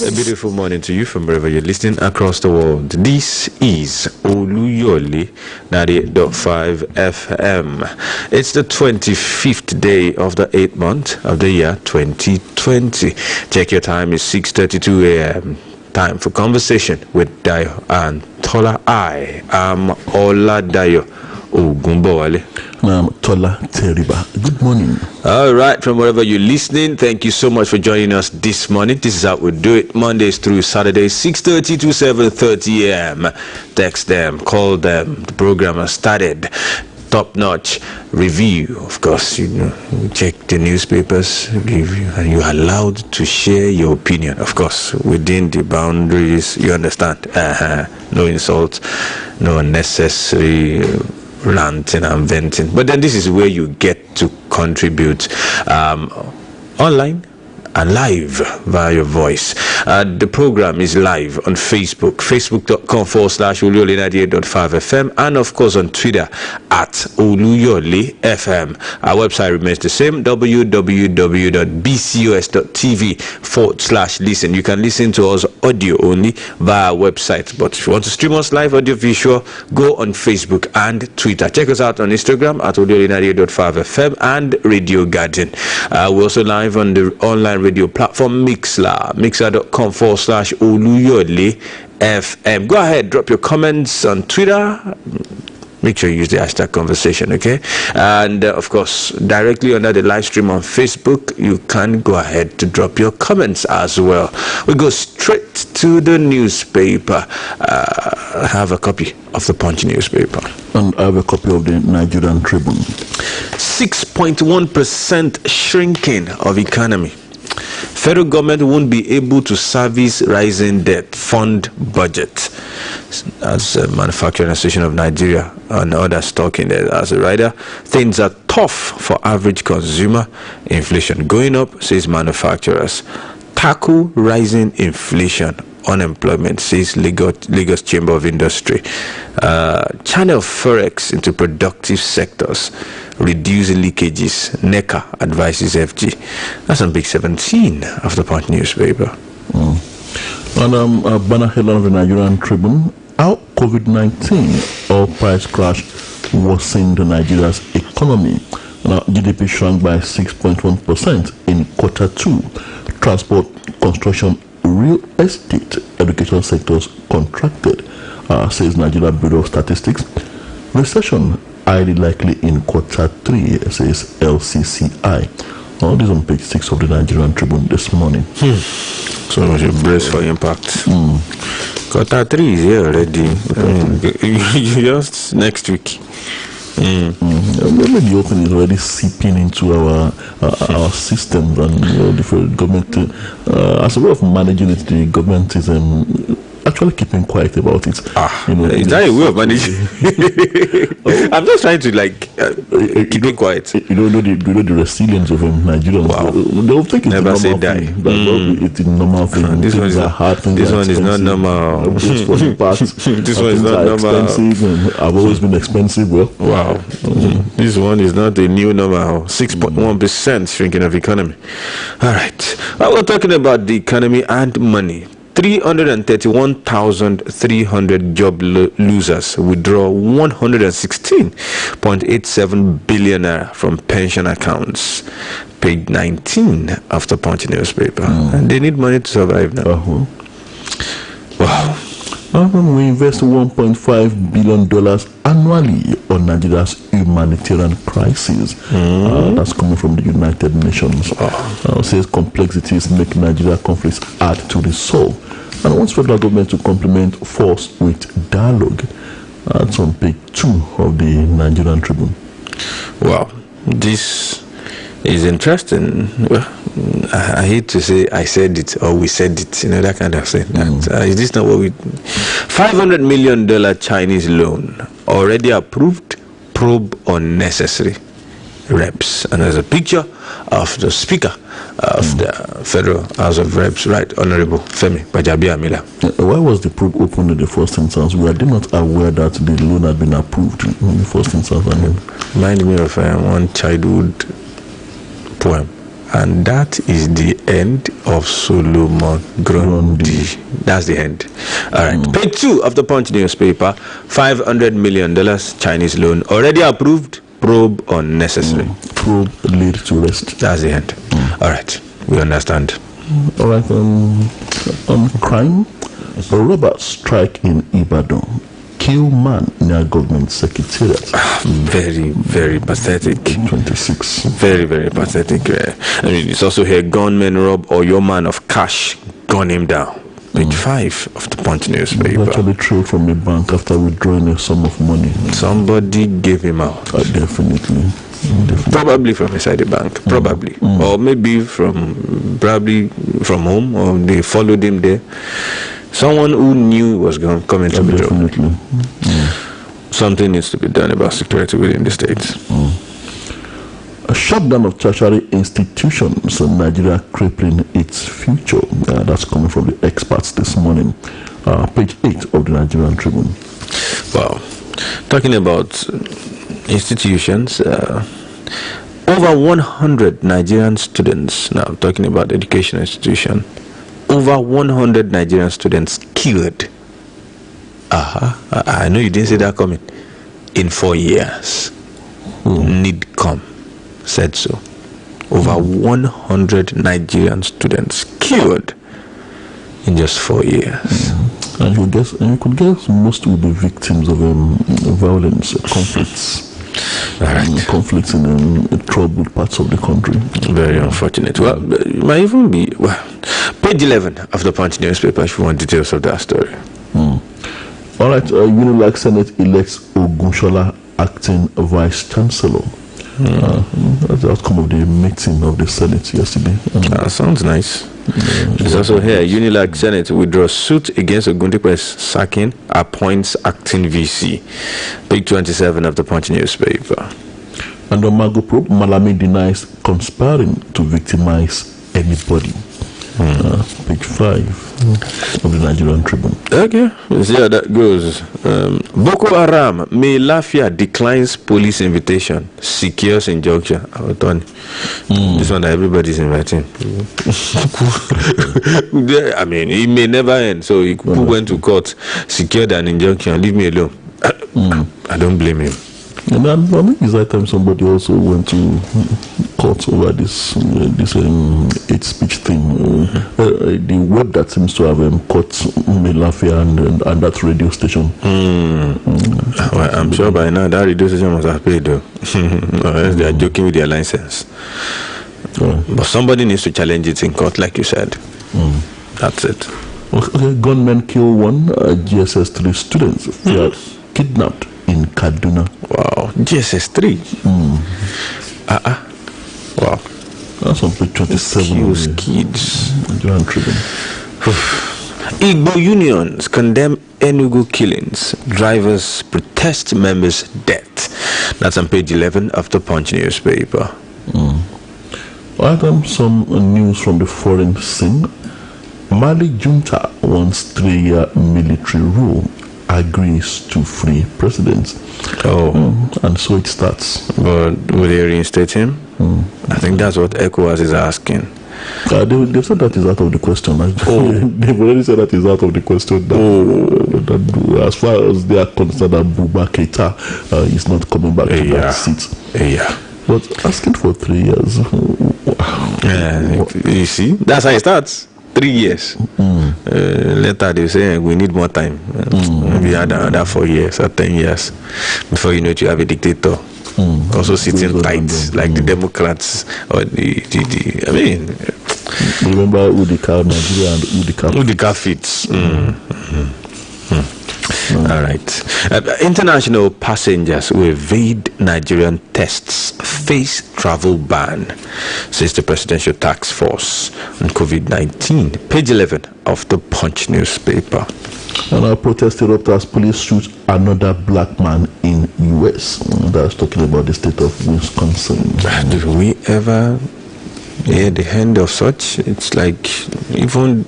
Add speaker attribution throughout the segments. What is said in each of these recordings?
Speaker 1: A beautiful morning to you from wherever you're listening across the world. This is Oluyole 98.5 FM. It's the 25th day of the 8th month of the year 2020. Check your time, it's 6:32 a.m. Time for conversation with Dayo and Tola. I am Oladayo Ogunbowale.
Speaker 2: I'm Tola Teriba. Good morning.
Speaker 1: All right, from wherever you're listening, thank you so much for joining us this morning. This is how we do it, Mondays through Saturdays, 6:30 to 7:30 a.m. Text them, call them. The program has started. Top-notch review, of course. You check the newspapers, review, and you're allowed to share your opinion, of course, within the boundaries. You understand? No insults, no unnecessary ranting and venting. But then this is where you get to contribute online and live via your voice. The program is live on Facebook, facebook.com/Oluyole 98.5 FM, and of course on Twitter at Oluyole FM. Our website remains the same, www.bcos.tv/listen. You can listen to us audio only via our website, but if you want to stream us live audio visual, go on Facebook and Twitter. Check us out on Instagram at Oluyole 98.5 FM and Radio Garden. We're also live on the online radio platform mixer.com/Oluyole FM. Go ahead, drop your comments on Twitter. Make sure you use the hashtag conversation, okay? And of course, directly under the live stream on Facebook, you can go ahead to drop your comments as well. We go straight to the newspaper. I have a copy of the Punch newspaper.
Speaker 2: And I have a copy of the Nigerian Tribune.
Speaker 1: 6.1% shrinking of economy. Federal government won't be able to service rising debt, fund budget. As a Manufacturing Association of Nigeria and others talking there as a writer, things are tough for average consumer. Inflation going up, says manufacturers. Tackle rising inflation, unemployment, says Lagos Chamber of Industry. Channel forex into productive sectors. Reduce leakages. NECA advises FG. That's on page 17 of the Punch newspaper.
Speaker 2: And banner headline of the Nigerian Tribune: how COVID-19 oil price crash worsened Nigeria's economy. Now, GDP shrank by 6.1% in quarter two. Transport, construction, real estate, education sectors contracted, says Nigeria Bureau of Statistics. Recession highly likely in quarter three, says LCCI. All this on page 6 of the Nigerian Tribune this morning.
Speaker 1: So much a brace for impact. Quarter 3 is here already. Just next week.
Speaker 2: Maybe the opening is already seeping into our systems, and the federal government, as a way of managing it, the government is actually keeping quiet about it.
Speaker 1: Is that a way of managing? I'm just trying to keep it quiet.
Speaker 2: You know the resilience of Nigerians.
Speaker 1: Wow.
Speaker 2: They'll think it's
Speaker 1: never say die.
Speaker 2: It's a normal thing.
Speaker 1: This one is
Speaker 2: hard.
Speaker 1: This one is not normal.
Speaker 2: This one
Speaker 1: is not normal.
Speaker 2: I've always been expensive. Well,
Speaker 1: wow. This one is not a new normal. 6.1% shrinking of economy. All right. We're talking about the economy and money. 331,300 job losers withdraw 116.87 billion naira from pension accounts. Page 19 of the Punch newspaper. And they need money to survive now. Wow.
Speaker 2: We invest $1.5 billion annually on Nigeria's humanitarian crisis. That's coming from the United Nations. Says complexities make Nigeria conflicts hard to resolve, and wants federal government to complement force with dialogue. That's on page 2 of the Nigerian Tribune.
Speaker 1: Wow, this is interesting. Well, I hate to say I said it or we said it, that kind of thing. Is this not what we... $500 million Chinese loan already approved, probe unnecessary reps. And there's a picture of the Speaker of the Federal House of Reps, Right Honorable Femi Bajabiamila.
Speaker 2: Why was the probe opened in the first instance? We are not aware that the loan had been approved in the first instance.
Speaker 1: Remind me of one childhood poem, and that is the end of Solomon Grundy. That's the end. All right. Page 2 of the Punch newspaper. $500 million Chinese loan already approved. Probe unnecessary.
Speaker 2: Probe lead to rest.
Speaker 1: That's the end. All right. We understand.
Speaker 2: All right. On crime, a robber strike in Ibadan. Kill man near government secretariat.
Speaker 1: Very, very pathetic.
Speaker 2: 26.
Speaker 1: Very, very pathetic. I mean, it's also here, gunmen rob or your man of cash, gun him down. Page 5 of the Punch newspaper.
Speaker 2: Actually trailed from a bank after withdrawing a sum of money.
Speaker 1: Somebody gave him out.
Speaker 2: Definitely.
Speaker 1: Probably from inside the bank. Probably. Or maybe from home, or they followed him there. Someone who knew was going to come into the job.
Speaker 2: Definitely.
Speaker 1: Something needs to be done about security within the states.
Speaker 2: A shutdown of tertiary institutions in Nigeria crippling its future. That's coming from the experts this morning. Page 8 of the Nigerian Tribune.
Speaker 1: Wow. Talking about institutions, over 100 Nigerian students, now talking about education institution, over 100 Nigerian students killed. I know you didn't see that coming. In 4 years. NIDCOM said so. Over 100 Nigerian students killed in just 4 years.
Speaker 2: And you could guess most will be victims of violence, conflicts.
Speaker 1: Right.
Speaker 2: Conflicts in troubled parts of the country.
Speaker 1: Very unfortunate. Well, it might even be page 11 of the Punch newspaper if you want details of that story.
Speaker 2: All right, Unilag Senate elects Ogunshola acting vice chancellor. That's the outcome of the meeting of the Senate yesterday.
Speaker 1: Sounds nice. It's also here. Unilag Senate withdraws suit against Ogundipe's sacking, appoints acting VC. Page 27 of the Punch newspaper.
Speaker 2: And on Mago probe, Malami denies conspiring to victimize anybody. Page 5 of the Nigerian Tribune.
Speaker 1: Okay, we'll see how that goes. Boko Haram, May Lafia declines police invitation, secures injunction. This one that everybody's inviting. I mean, it may never end. So he went to court, secured an injunction. Leave me alone. I don't blame him.
Speaker 2: And I think it's that time somebody also went to court over this hate speech thing. The web that seems to have caught Melafia and that radio station.
Speaker 1: Well, I'm sure by now that radio station must have paid though. Or else they are joking with their license. But somebody needs to challenge it in court, like you said. That's it.
Speaker 2: Okay, gunmen kill one GSS 3 students. They are kidnapped in Kaduna.
Speaker 1: Wow, GSS 3. Wow.
Speaker 2: That's on page 27.
Speaker 1: Kills kids.
Speaker 2: Nigerian Tribune.
Speaker 1: Igbo unions condemn Enugu killings. Drivers protest members' death. That's on page 11 of the Punch newspaper.
Speaker 2: Some news from the foreign scene. Mali junta wants 3-year military rule. Agrees to free presidents. And so it starts.
Speaker 1: But will they reinstate him? I think that's what ECOWAS is asking.
Speaker 2: They've said that is out of the question. They've already said that is out of the question. That as far as they are concerned, that Buba Keita is not coming back to that seat. But asking for 3 years.
Speaker 1: You see, that's how it starts. 3 years. Later they say we need more time. Maybe another 4 years or 10 years before you know it, you have a dictator. Also sitting tight like the Democrats or the I mean,
Speaker 2: remember Udika Nigeria and
Speaker 1: Udika fits. All right. International passengers who evade Nigerian tests face travel ban, says the Presidential Task Force on COVID-19. Page 11 of the Punch newspaper.
Speaker 2: And our protest erupted as police shoot another black man in U.S. That's talking about the state of Wisconsin.
Speaker 1: Do we ever hear the end of such? It's like even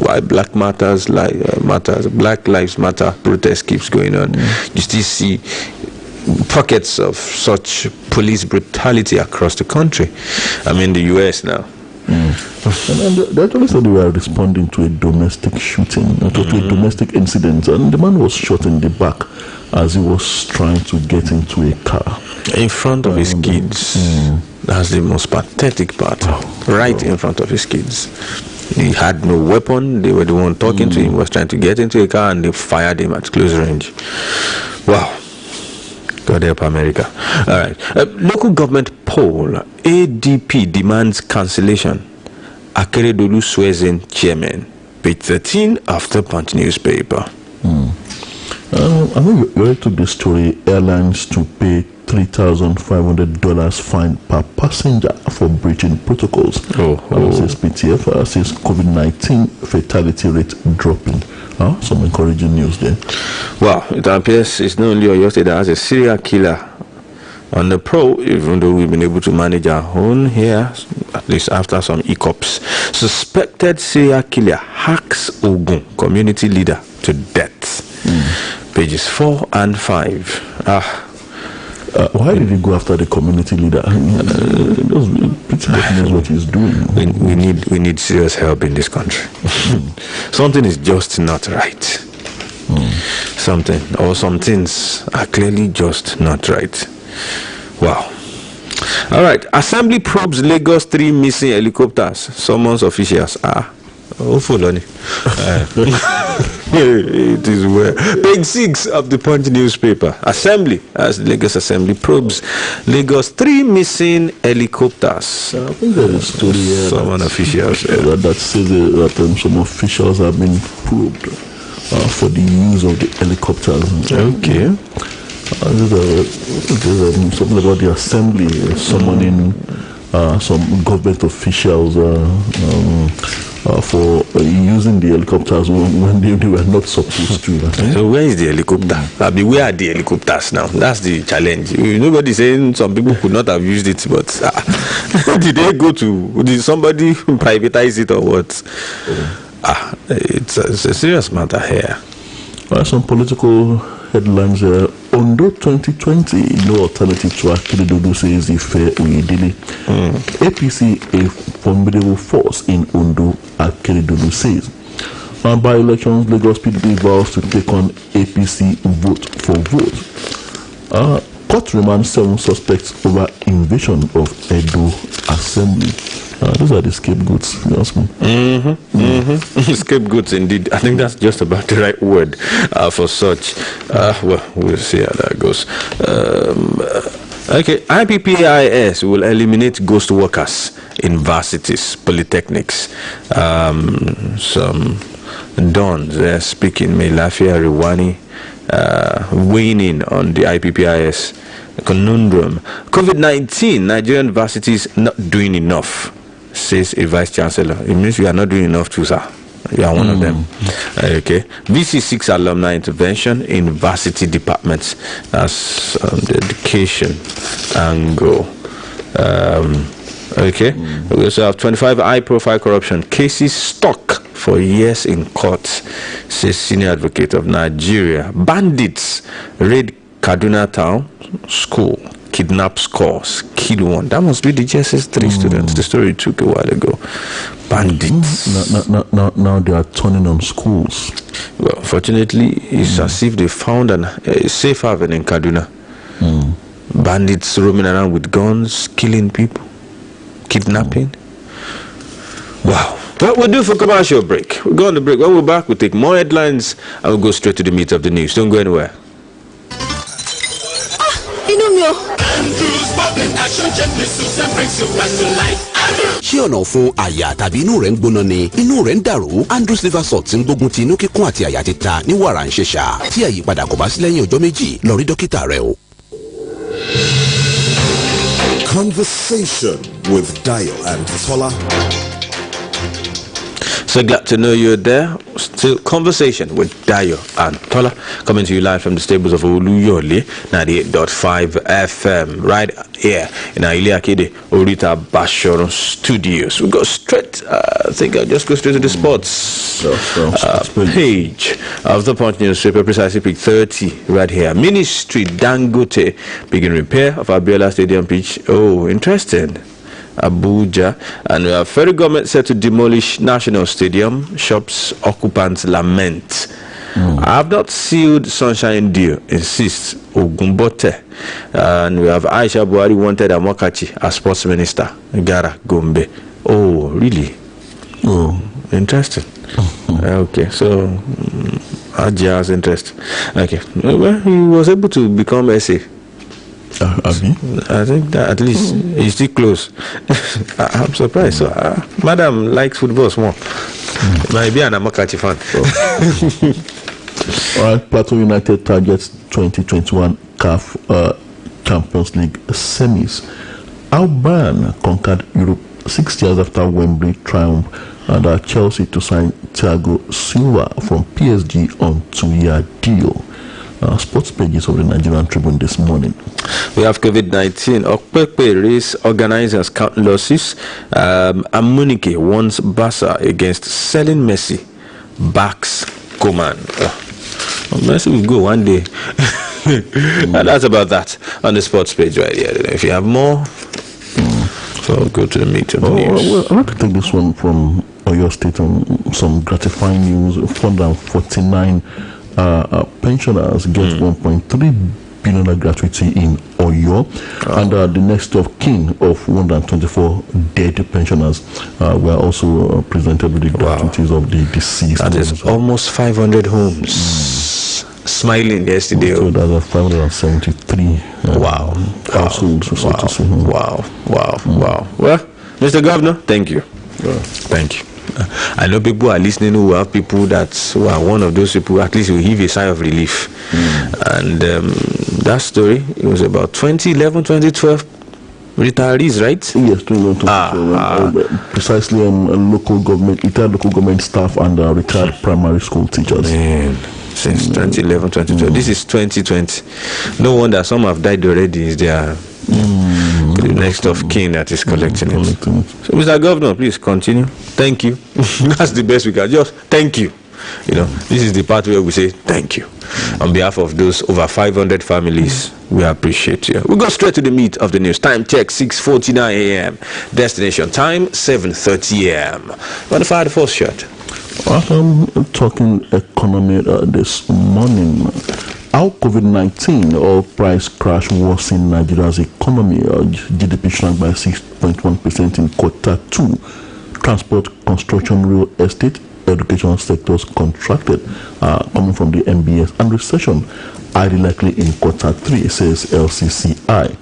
Speaker 1: why Black Matters, Black Lives Matter protest keeps going on. You still see pockets of such police brutality across the country. I'm in the U.S. now.
Speaker 2: And they actually said they were responding to a domestic shooting, to a domestic incident, and the man was shot in the back as he was trying to get into a car.
Speaker 1: In front of his kids. That's the most pathetic part. Right in front of his kids. He had no weapon. They were the one talking to him, was trying to get into a car, and they fired him at close range. Wow. God help America. All right. Local government poll. ADP demands cancellation. Akeredolu swears in chairman. Page 13 after Punch newspaper.
Speaker 2: I mean, you already took the story. Airlines to pay $3,500 fine per passenger for breaching protocols. Says PTF says COVID-19 fatality rate dropping. Some encouraging news there.
Speaker 1: Well, it appears it's not only Oyo State that has a serial killer on the prowl, even though we've been able to manage our own here, at least after some hiccups. Suspected serial killer hacks Ogun community leader to death. Pages 4 and 5.
Speaker 2: Why did he go after the community leader? Pretty much knows what he's doing.
Speaker 1: We need serious help in this country. Something is just not right. Something or some things are clearly just not right. Wow. All right. Assembly probes Lagos 3 missing helicopters. Summons officials. It is well. Page 6 of the Punch newspaper. Assembly, as Lagos Assembly probes Lagos 3 missing helicopters.
Speaker 2: I think there is a story here.
Speaker 1: Someone officials
Speaker 2: that says that some officials have been probed for the use of the helicopters.
Speaker 1: Okay.
Speaker 2: There's something about the assembly summoning some government officials for using the helicopters when they were not supposed to.
Speaker 1: So where is the helicopter? Where are the helicopters now? That's the challenge. Nobody saying some people could not have used it, but did they go to? Did somebody privatize it or what? It's a serious matter here.
Speaker 2: Some political headlines here. Ondo 2020, no alternative to Akeredolu, says Ife Oyedele. APC, a formidable force in Ondo, Akeredolu says. By elections, Lagos PDP vows to take on APC vote for vote. Court remands 7 suspects over invasion of Edo Assembly. Those are the scapegoats, if you ask me.
Speaker 1: Scapegoats indeed. I think that's just about the right word for such. Well, we'll see how that goes. Okay, IPPIS will eliminate ghost workers in varsities, polytechnics. Some dons they're speaking, Melafia Riwani, weighing in on the IPPIS conundrum. COVID-19, Nigerian varsities not doing enough, says a vice chancellor. It means we are not doing enough too, sir. You are one of them. Okay. VC6 alumni intervention in varsity departments. That's the education angle. Okay. We also have 25 high-profile corruption cases stuck for years in courts, says senior advocate of Nigeria. Bandits raid Kaduna town school, kidnap scores, kill one. That must be the JSS3 students. The story took a while ago. Bandits.
Speaker 2: Now they are turning on schools.
Speaker 1: Well, fortunately, it's as if they found a safe haven in Kaduna. Bandits roaming around with guns, killing people, kidnapping. Wow. What we'll do for commercial break. We'll go on the break. When we're back, we'll take more headlines and we'll go straight to the meat of the news. Don't go anywhere.
Speaker 3: ṣé ọ̀nà fún àyà tàbí inú rẹ̀ ń gbóná ni inú rẹ̀ ń dàrú Andrews liver salt ń gbógun ti inú kíkún àti àyà títa ní wàrà ń ṣẹ̀ṣà tí àyípadà kò bá sí lẹ́yìn ọjọ́ méjì lọ rí dókítà rẹ o.
Speaker 4: Conversation with Dayo and Tola.
Speaker 1: So glad to know you're there. Still conversation with Dayo and Tola, coming to you live from the stables of Oluyole 98.5 FM, right here in our Iliakide Orita Bashoron studios. We go straight, I think I'll just go straight to the sports page of the Punch newspaper, precisely page 30, right here. Ministry Dangote begin repair of Abiola Stadium pitch. Oh, interesting. Abuja. And we have federal government set to demolish National Stadium. Shops occupants lament. I have not sealed Sunshine deal, insists Ogumbote. And we have Aisha Buhari wanted Amokachi as sports minister. Gara Gombe. Oh, really? Oh, interesting. Okay, so Ajia's interest. Okay, well, he was able to become SA. I think that at least he's still close. I'm surprised. So, Madam likes football more. Might be an Amokachi fan.
Speaker 2: All right, Plateau United targets 2021 CAF Champions League semis. Bayern conquered Europe 6 years after Wembley triumph, and Chelsea to sign Thiago Silva from PSG on 2-year deal. Sports pages of the Nigerian Tribune this morning.
Speaker 1: We have COVID-19. Okpekpe race organizers count losses. Amunike wants Barca against selling Messi. Backs Coman. Messi will go one day. And that's about that on the sports page right here. If you have more, so I'll go to the meat of the news.
Speaker 2: Well, I'd like to take this one from Oyo State on some gratifying news. 449 pensioners get 1.3 billion gratuity in Oyo, and the next of kin of 124 dead pensioners were also presented with the gratuities of the deceased.
Speaker 1: That is almost 500 homes smiling yesterday.
Speaker 2: So that's 573 households.
Speaker 1: Wow. Well, Mr. Governor, thank you. Thank you. I know people are listening who have people that are one of those people, at least will give a sigh of relief. And that story, it was about 2011, 2012 retirees, right?
Speaker 2: Yes, 2011, precisely local government, retired local government staff and retired primary school teachers.
Speaker 1: Man, since 2011, 2012. This is 2020. No wonder some have died already. Is there the next of kin that is collecting it. So, Mr. Governor, please continue. Thank you. That's the best we can. Just thank you. You know, this is the part where we say thank you. On behalf of those over 500 families, we appreciate you. We go straight to the meat of the news. Time check, 6:49 a.m. Destination time, 7:30 a.m. Want to fire the first shot?
Speaker 2: I'm talking economy this morning. How COVID-19 oil price crash worsened Nigeria's economy. GDP shrank by 6.1% in Q2. Transport, construction, real estate, education sectors contracted, coming from the MBS, and recession highly likely in Q3, says LCCI.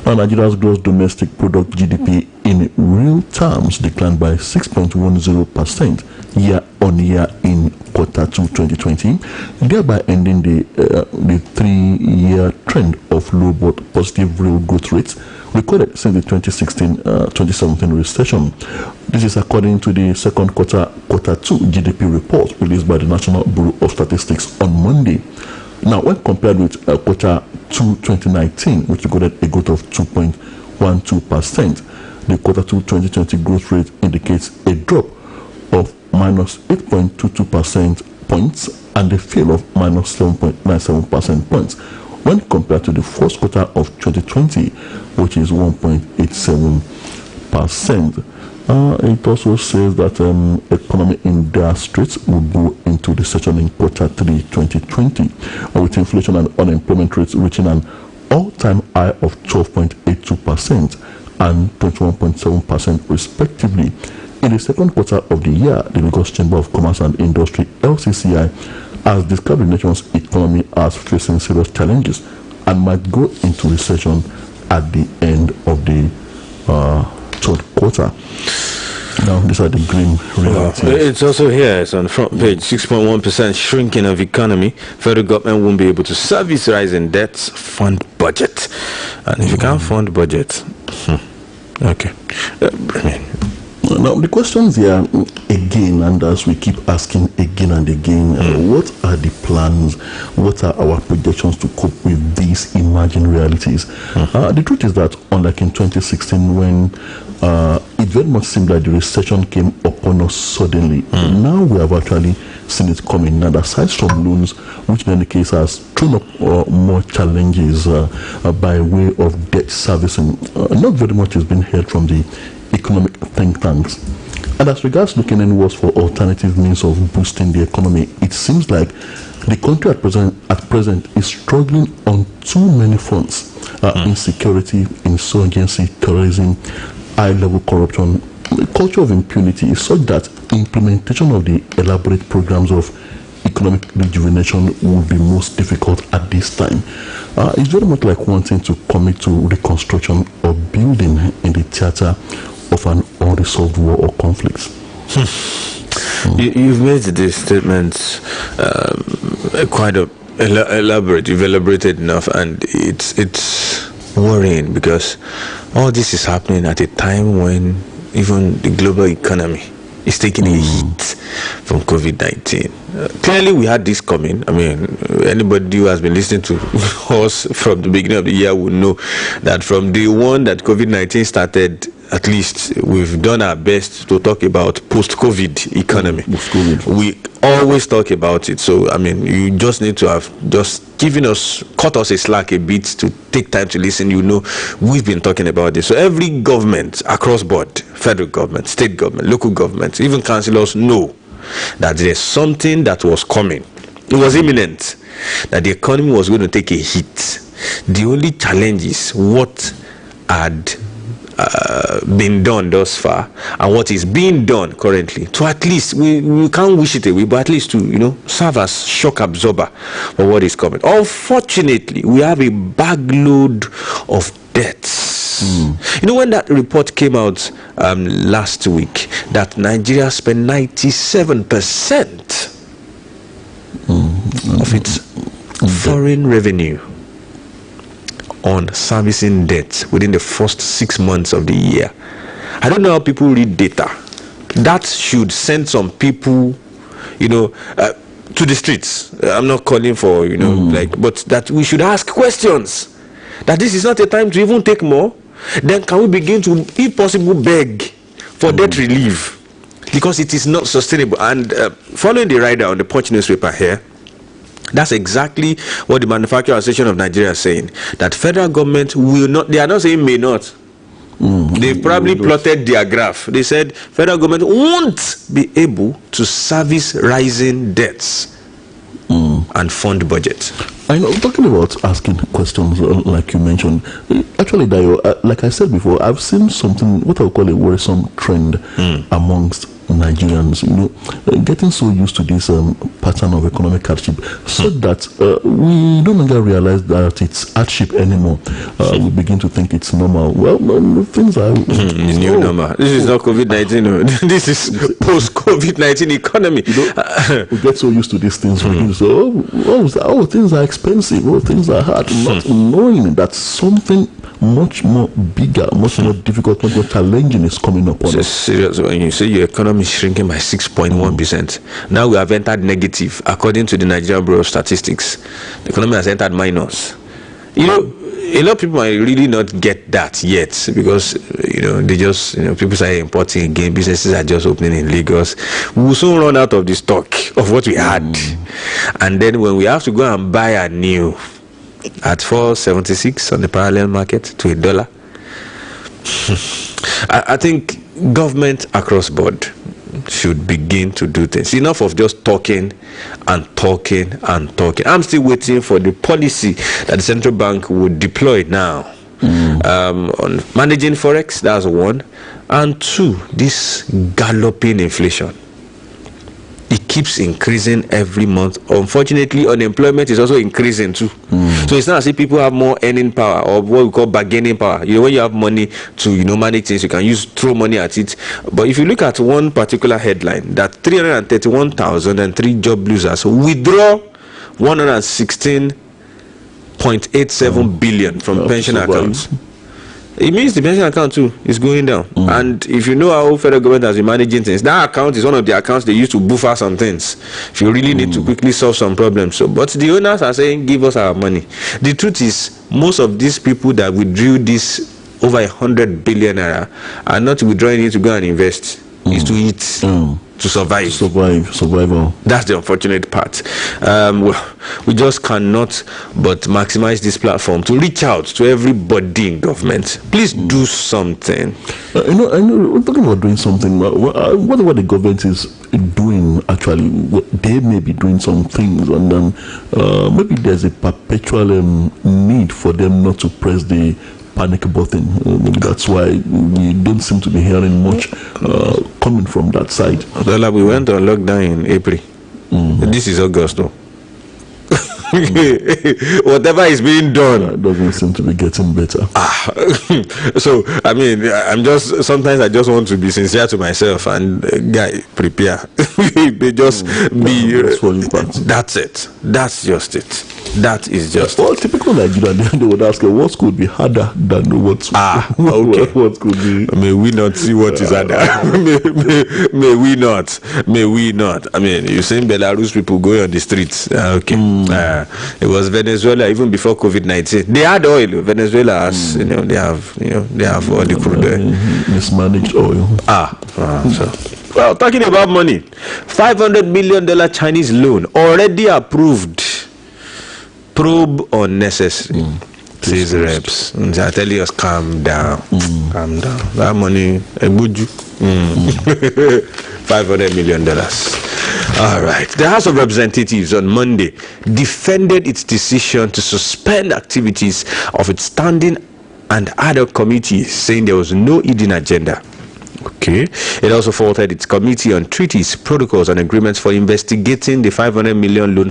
Speaker 2: Nigeria's gross domestic product GDP in real terms declined by 6.10% year-on-year in Q2 2020, thereby ending the 3-year trend of low but positive real growth rates recorded since the 2016-2017 recession. This is according to the second Q2 GDP report released by the National Bureau of Statistics on Monday. Now, when compared with Q2 2019, which recorded a growth of 2.12%, the Q2 2020 growth rate indicates a drop of minus 8.22% points and a fall of minus 7.97% points when compared to the first quarter of 2020, which is 1.87%. It also says that economy in dire straits will go into recession in Q3 2020, with inflation and unemployment rates reaching an all-time high of 12.82% and 21.7% respectively. In the second quarter of the year, the Lagos Chamber of Commerce and Industry, LCCI, has described the nation's economy as facing serious challenges and might go into recession at the end of the third quarter. Now, these are the grim realities.
Speaker 1: It's also here, it's on the front page, 6.1% shrinking of economy. Federal government won't be able to service rising debts, fund budget. And if you can't fund budget, okay.
Speaker 2: Now, the questions here again, and as we keep asking again and again, what are the plans? What are our projections to cope with these emerging realities? The truth is that, unlike in 2016, when it very much seemed like the recession came upon us suddenly, now we have actually seen it coming. And aside from loans, which in any case has thrown up more challenges by way of debt servicing, not very much has been heard from the economic think tanks. And as regards looking inwards for alternative means of boosting the economy, it seems like the country at present is struggling on too many fronts. Insecurity, insurgency, terrorism, high-level corruption. The culture of impunity is such that implementation of the elaborate programs of economic rejuvenation will be most difficult at this time. It's very much like wanting to commit to reconstruction or building in the theater of an unresolved war or conflict.
Speaker 1: You've made this statement quite elaborate. You've elaborated enough, and it's worrying because all this is happening at a time when even the global economy is taking a hit from COVID-19. Clearly, we had this coming. I mean, anybody who has been listening to us from the beginning of the year will know that from day one that COVID-19 started, at least we've done our best to talk about post-COVID economy. We always talk about it. So, I mean, you just need to have just cut us a slack a bit to take time to listen. You know, we've been talking about this. So every government across board, federal government, state government, local government, even councillors know that there's something that was coming. It was imminent, that the economy was going to take a hit. The only challenge is what had been done thus far and what is being done currently to at least we can't wish it away, but at least to serve as shock absorber for what is coming. Unfortunately, we have a bagload of debts. When that report came out last week that Nigeria spent 97% of its foreign revenue on servicing debt within the first 6 months of the year. I don't know how people read data. That should send some people, to the streets. I'm not calling for, but that we should ask questions. That this is not a time to even take more. Then can we begin to, if possible, beg for debt relief? Because it is not sustainable. And following the rider on the Punch newspaper here, that's exactly what the Manufacturers Association of Nigeria is saying. That federal government will not, they are not saying may not. They've probably plotted their graph. They said federal government won't be able to service rising debts and fund budget.
Speaker 2: I know, talking about asking questions like you mentioned, actually, Dayo, like I said before, I've seen something, what I would call a worrisome trend amongst Nigerians, getting so used to this pattern of economic hardship, so that we no longer realize that it's hardship anymore. We begin to think it's normal. Well, things are
Speaker 1: new normal. This is not COVID-19. This is post-COVID-19 economy.
Speaker 2: We get so used to these things. So, things are expensive. Things are hard. Not knowing that something much more bigger, much more difficult, much more challenging is coming up on us.
Speaker 1: Serious. When you say your economy is shrinking by 6.1%, now we have entered negative. According to the Nigerian Bureau of Statistics, the economy has entered minus. A lot of people might really not get that yet because they just people are importing again. Businesses are just opening in Lagos. We will soon run out of the stock of what we had, and then when we have to go and buy a new at 4.76 on the parallel market to $1. I think government across board should begin to do things. Enough of just talking and talking and talking. I'm still waiting for the policy that the central bank would deploy now on managing forex. That's one. And two, this galloping inflation. It keeps increasing every month. Unfortunately, unemployment is also increasing too. So it's not as if people have more earning power or what we call bargaining power. When you have money to manage things, you can throw money at it. But if you look at one particular headline, that 331,003 job losers withdraw 116.87 billion from pension accounts. It means the pension account too is going down. And if you know how federal government has been managing things, that account is one of the accounts they use to buffer some things if you really need to quickly solve some problems. So, but the owners are saying, give us our money. The truth is, most of these people that withdrew this over 100 billion naira are not withdrawing it to go and invest. is to eat, to survive.
Speaker 2: Survival.
Speaker 1: That's the unfortunate part. We just cannot but maximize this platform to reach out to everybody in government. Please do something.
Speaker 2: I know. We're talking about doing something. Whatever the government is doing, actually, they may be doing some things, and then maybe there's a perpetual need for them not to press the panic button. Maybe that's why we don't seem to be hearing much coming from that side.
Speaker 1: Tola, we went on lockdown in April. This is August, though. Whatever is being done
Speaker 2: doesn't seem to be getting better.
Speaker 1: So I mean, sometimes I just want to be sincere to myself and guy, prepare. They just be. That's it. That's just it. That is just.
Speaker 2: Well, typical Nigerian, they would ask, what could be harder than what?
Speaker 1: Okay.
Speaker 2: What could be?
Speaker 1: May we not see what is harder? may we not? May we not? I mean, you seen Belarus people going on the streets. Okay. It was Venezuela even before COVID-19. They had oil. Venezuela has, they have all the crude oil.
Speaker 2: Mismanaged oil.
Speaker 1: So, well, talking about money, $500 million Chinese loan already approved. Probe unnecessary. Says reps. I tell you, calm down. Calm down. That money, $500 million. All right. The House of Representatives on Monday defended its decision to suspend activities of its standing and other committees, saying there was no hidden agenda. Okay. It also faulted its committee on treaties, protocols, and agreements for investigating the $500 million loan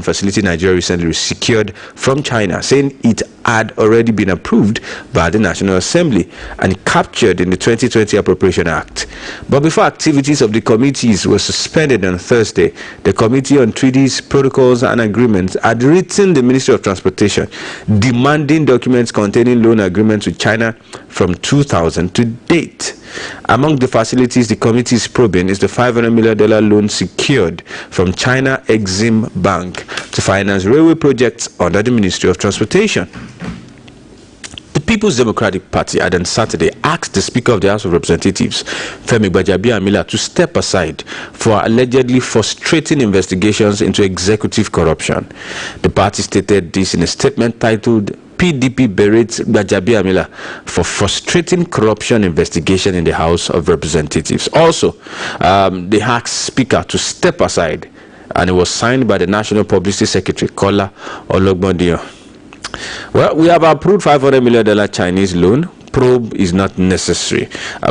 Speaker 1: facility Nigeria recently secured from China, saying it had already been approved by the National Assembly and captured in the 2020 Appropriation Act. But before activities of the committees were suspended on Thursday, the Committee on Treaties, Protocols, and Agreements had written the Ministry of Transportation demanding documents containing loan agreements with China from 2000 to date. Among the facilities the committee is probing is the $500 million loan secured from China Exim Bank to finance railway projects under the Ministry of Transportation. The People's Democratic Party had on Saturday asked the Speaker of the House of Representatives, Femi Gbajabiamila, to step aside for allegedly frustrating investigations into executive corruption. The party stated this in a statement titled PDP berates Gbajabiamila for frustrating corruption investigation in the House of Representatives. Also, they asked Speaker to step aside, and it was signed by the National Publicity Secretary, Tola. Well, we have approved $500 million Chinese loan. Probe is not necessary.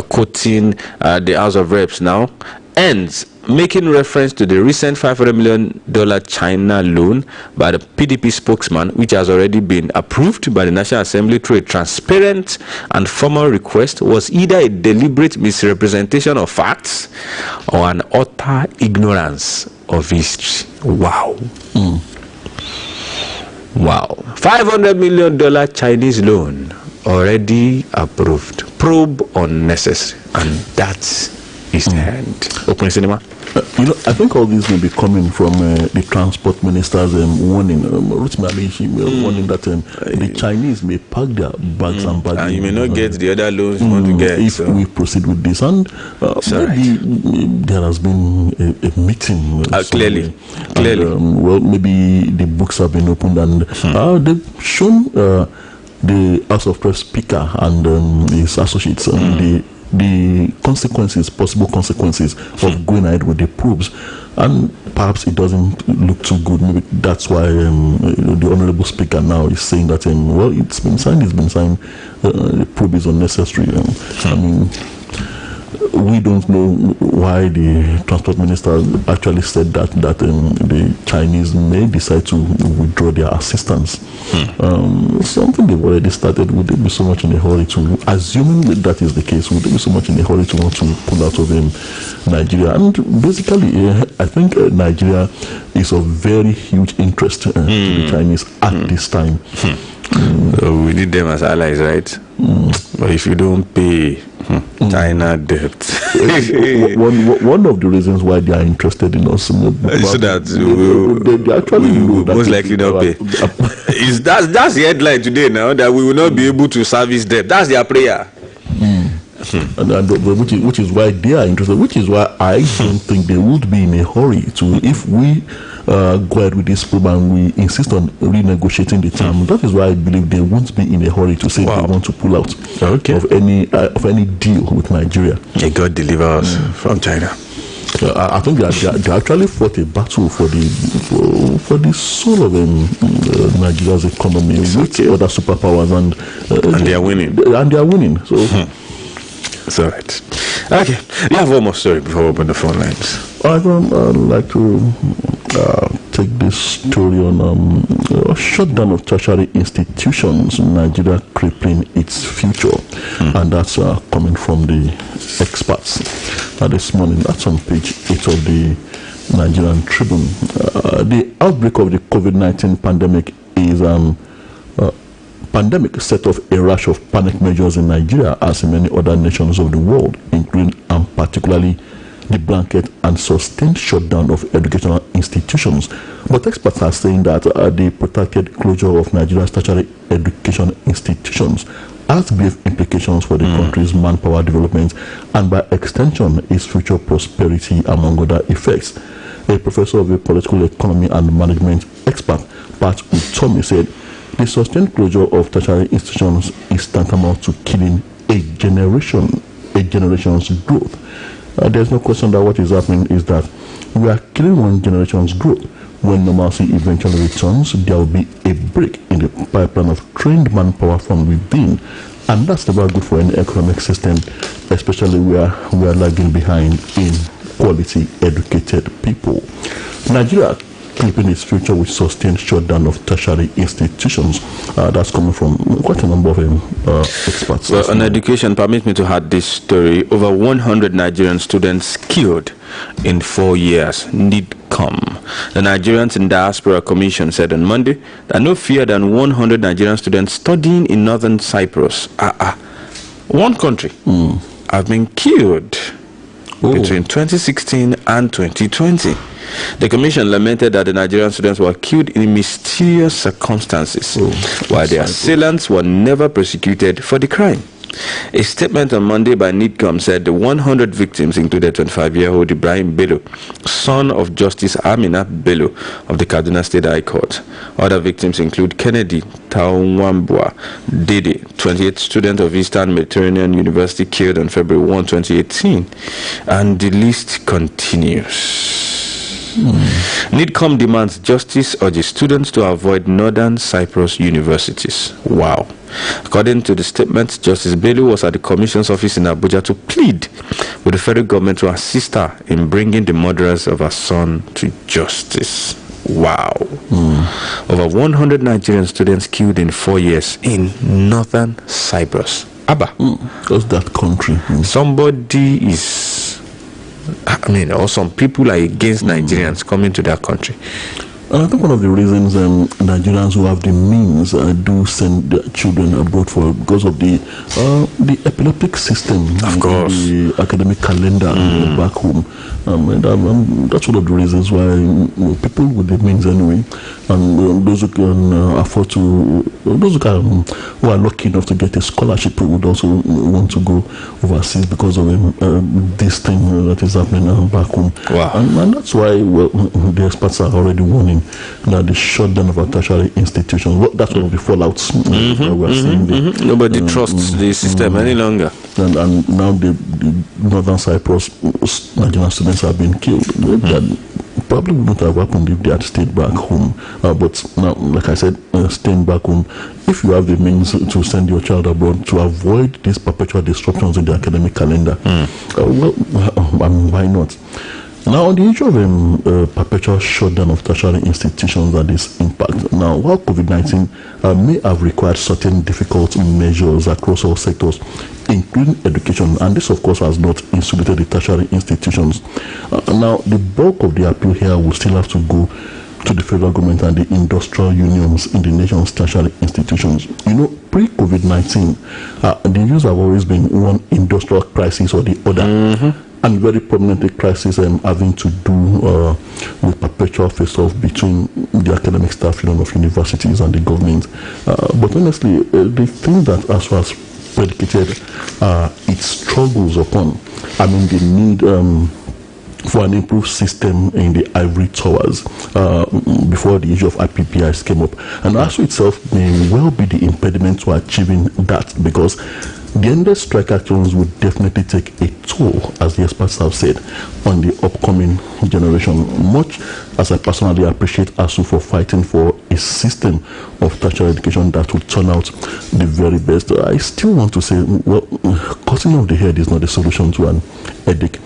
Speaker 1: Quoting the House of Reps now, ends making reference to the recent $500 million China loan by the PDP spokesman, which has already been approved by the National Assembly through a transparent and formal request, was either a deliberate misrepresentation of facts or an utter ignorance of history. Wow. Wow. $500 million Chinese loan already approved. Probe unnecessary. And that's his hand. Open cinema.
Speaker 2: I think all this may be coming from the transport minister's warning, warning that the Chinese may pack their bags and bags.
Speaker 1: And you may not get the other loans you want to get.
Speaker 2: If we proceed with this. And maybe there has been a meeting.
Speaker 1: Clearly.
Speaker 2: And, well, maybe the books have been opened and they've shown the House of Press Speaker and his associates the consequences, possible consequences of going ahead with the probes, and perhaps it doesn't look too good. Maybe that's why the Honorable Speaker now is saying that well, it's been signed. The probe is unnecessary. I mean, we don't know why the transport minister actually said that the Chinese may decide to withdraw their assistance. Something they've already started. Would they be so much in a hurry to, assuming that is the case, would they be so much in a hurry to want to pull out of Nigeria? And basically, I think Nigeria is of very huge interest to the Chinese at this time.
Speaker 1: So we need them as allies, right? But if you don't pay China debt,
Speaker 2: one of the reasons why they are interested in us, so
Speaker 1: that
Speaker 2: they actually know that
Speaker 1: most likely not pay. That's the headline today now, that we will not be able to service debt. That's their prayer.
Speaker 2: which is why they are interested. Which is why I don't think they would be in a hurry to, if we go ahead with this program, we insist on renegotiating the term. That is why I believe they won't be in a hurry to say they want to pull out of any deal with Nigeria.
Speaker 1: May God deliver us from China.
Speaker 2: I think they actually fought a battle for the soul of Nigeria's economy with other superpowers, and
Speaker 1: they are winning.
Speaker 2: And they are winning. So
Speaker 1: it's all right. Okay, you have one more story before we open the phone lines.
Speaker 2: I'd like to take this story on a shutdown of tertiary institutions in Nigeria crippling its future, and that's coming from the experts this morning. That's on page 8 of the Nigerian Tribune. The outbreak of the COVID-19 pandemic is pandemic set off a rash of panic measures in Nigeria, as in many other nations of the world, including and particularly the blanket and sustained shutdown of educational institutions. But experts are saying that the protracted closure of Nigeria's tertiary education institutions has grave implications for the country's manpower development and, by extension, its future prosperity, among other effects. A professor of political economy and management expert, Pat Utomi, said the sustained closure of tertiary institutions is tantamount to killing a generation's growth. There's no question that what is happening is that we are killing one generation's growth. When normalcy eventually returns, there will be a break in the pipeline of trained manpower from within, and that's never good for any economic system, especially where we are lagging behind in quality educated people. Nigeria keeping its future with sustained shutdown of tertiary institutions. That's coming from quite a number of experts.
Speaker 1: Well, on education, permit me to add this story. Over 100 Nigerian students killed in 4 years need come. The Nigerians in Diaspora Commission said on Monday that no fewer than 100 Nigerian students studying in northern Cyprus, one country, have been killed between 2016 and 2020. The commission lamented that the Nigerian students were killed in mysterious circumstances, while the assailants were never prosecuted for the crime. A statement on Monday by NIDCOM said the 100 victims included 25-year-old Ibrahim Bello, son of Justice Amina Bello of the Kaduna State High Court. Other victims include Kennedy Taumwambua Dede, 28th student of Eastern Mediterranean University, killed on February 1, 2018. And the list continues. NIDCOM demands justice, urges students to avoid Northern Cyprus universities. Wow. According to the statement, Justice Bello was at the Commission's office in Abuja to plead with the federal government to assist her in bringing the murderers of her son to justice. Wow. Over 100 Nigerian students killed in 4 years in Northern Cyprus. Abba.
Speaker 2: Just that country.
Speaker 1: Somebody is... or some people are against Nigerians coming to that country.
Speaker 2: And I think one of the reasons Nigerians who have the means do send their children abroad for because of the epileptic system,
Speaker 1: of course,
Speaker 2: the academic calendar back home. And that's one of the reasons why people with the means anyway, and those who can afford to, who are lucky enough to get a scholarship would also want to go overseas because of this thing that is happening back home.
Speaker 1: Wow.
Speaker 2: And that's why the experts are already warning that the shutdown of our tertiary institutions, that's one of the fallouts that we're seeing.
Speaker 1: Nobody trusts the system any longer.
Speaker 2: And now the Northern Cyprus Nigerian students have been killed. That probably wouldn't have happened if they had stayed back home. But now, like I said, staying back home, if you have the means to send your child abroad to avoid these perpetual disruptions in the academic calendar, why not? Now, on the issue of perpetual shutdown of tertiary institutions and its impact, now, while COVID-19 may have required certain difficult measures across all sectors, including education, and this, of course, has not insulated the tertiary institutions. Now, the bulk of the appeal here will still have to go to the federal government and the industrial unions in the nation's tertiary institutions. Pre-COVID-19, the views have always been one industrial crisis or the other. And very prominently crisis having to do with perpetual face-off between the academic staff union of universities and the government. But honestly, the thing that as far as predicated its struggles upon. I mean, the need for an improved system in the ivory towers before the issue of IPPIs came up. And ASU itself may well be the impediment to achieving that, because the ended strike actions would definitely take a toll, as the experts have said, on the upcoming generation. Much as I personally appreciate ASU for fighting for a system of tertiary education that would turn out the very best, I still want to say, well, cutting off the head is not the solution to an headache.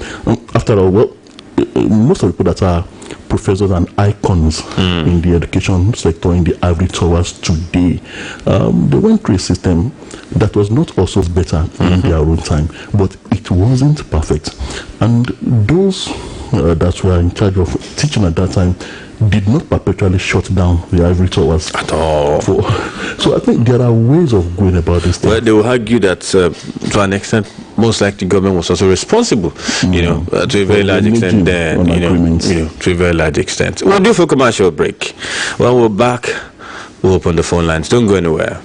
Speaker 2: After all, well, most of the people that are professors and icons in the education sector in the ivory towers today, they went through a system that was not also better in their own time, but it wasn't perfect. And those that were in charge of teaching at that time did not perpetually shut down the ivory towers
Speaker 1: at all.
Speaker 2: So I think there are ways of going about this thing.
Speaker 1: Well, they will argue that to an extent, most likely government was also responsible, to a very large extent. To a very large extent. We'll do for commercial break. When we're back, we'll open the phone lines. Don't go anywhere.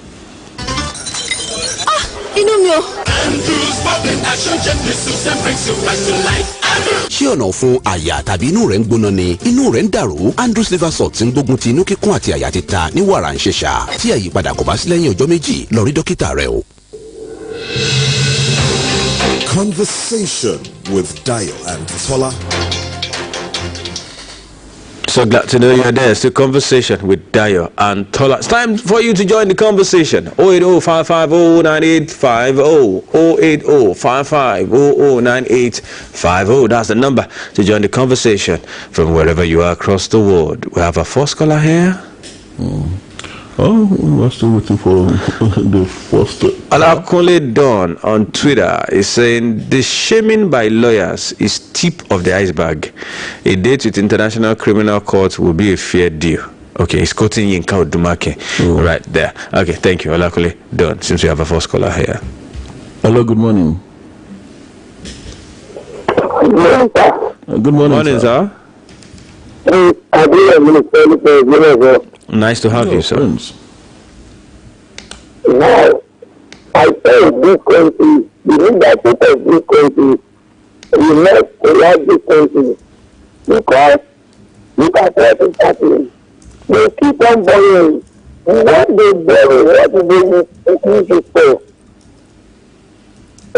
Speaker 3: ṣé ọ̀nà fún àyà tàbí inú rẹ̀ ń gbóná ni inú rẹ̀ ń dàrú Andrews liver salt ń gbógun ti inú kíkún àti àyà títa ní wàrà ń ṣẹ̀ṣà tí àyípadà kò bá sí lẹ́yìn ọjọ́ méjì lọ rí dókítà rẹ o.
Speaker 4: Conversation with Dayo and Tola.
Speaker 1: So glad to know you're there. It's a conversation with Dayo and Tola. It's time for you to join the conversation. 080-550-9850. 080-550-9850. That's the number to join the conversation from wherever you are across the world. We have a first caller here.
Speaker 2: We're still waiting for the first.
Speaker 1: Alakunle Don on Twitter is saying the shaming by lawyers is tip of the iceberg. A date with International Criminal Court will be a fair deal. Okay, he's quoting Yinka Odumake right there. Okay, thank you, Alakunle Don. Since we have a first caller here.
Speaker 2: Hello, good morning. Good morning,
Speaker 1: sir. Nice to have you, sir.
Speaker 2: Friends.
Speaker 5: Now, I say this country, the leadership of this country, we must like this country. Because look at what is happening. They keep on borrowing. What they borrow, what do they use it for?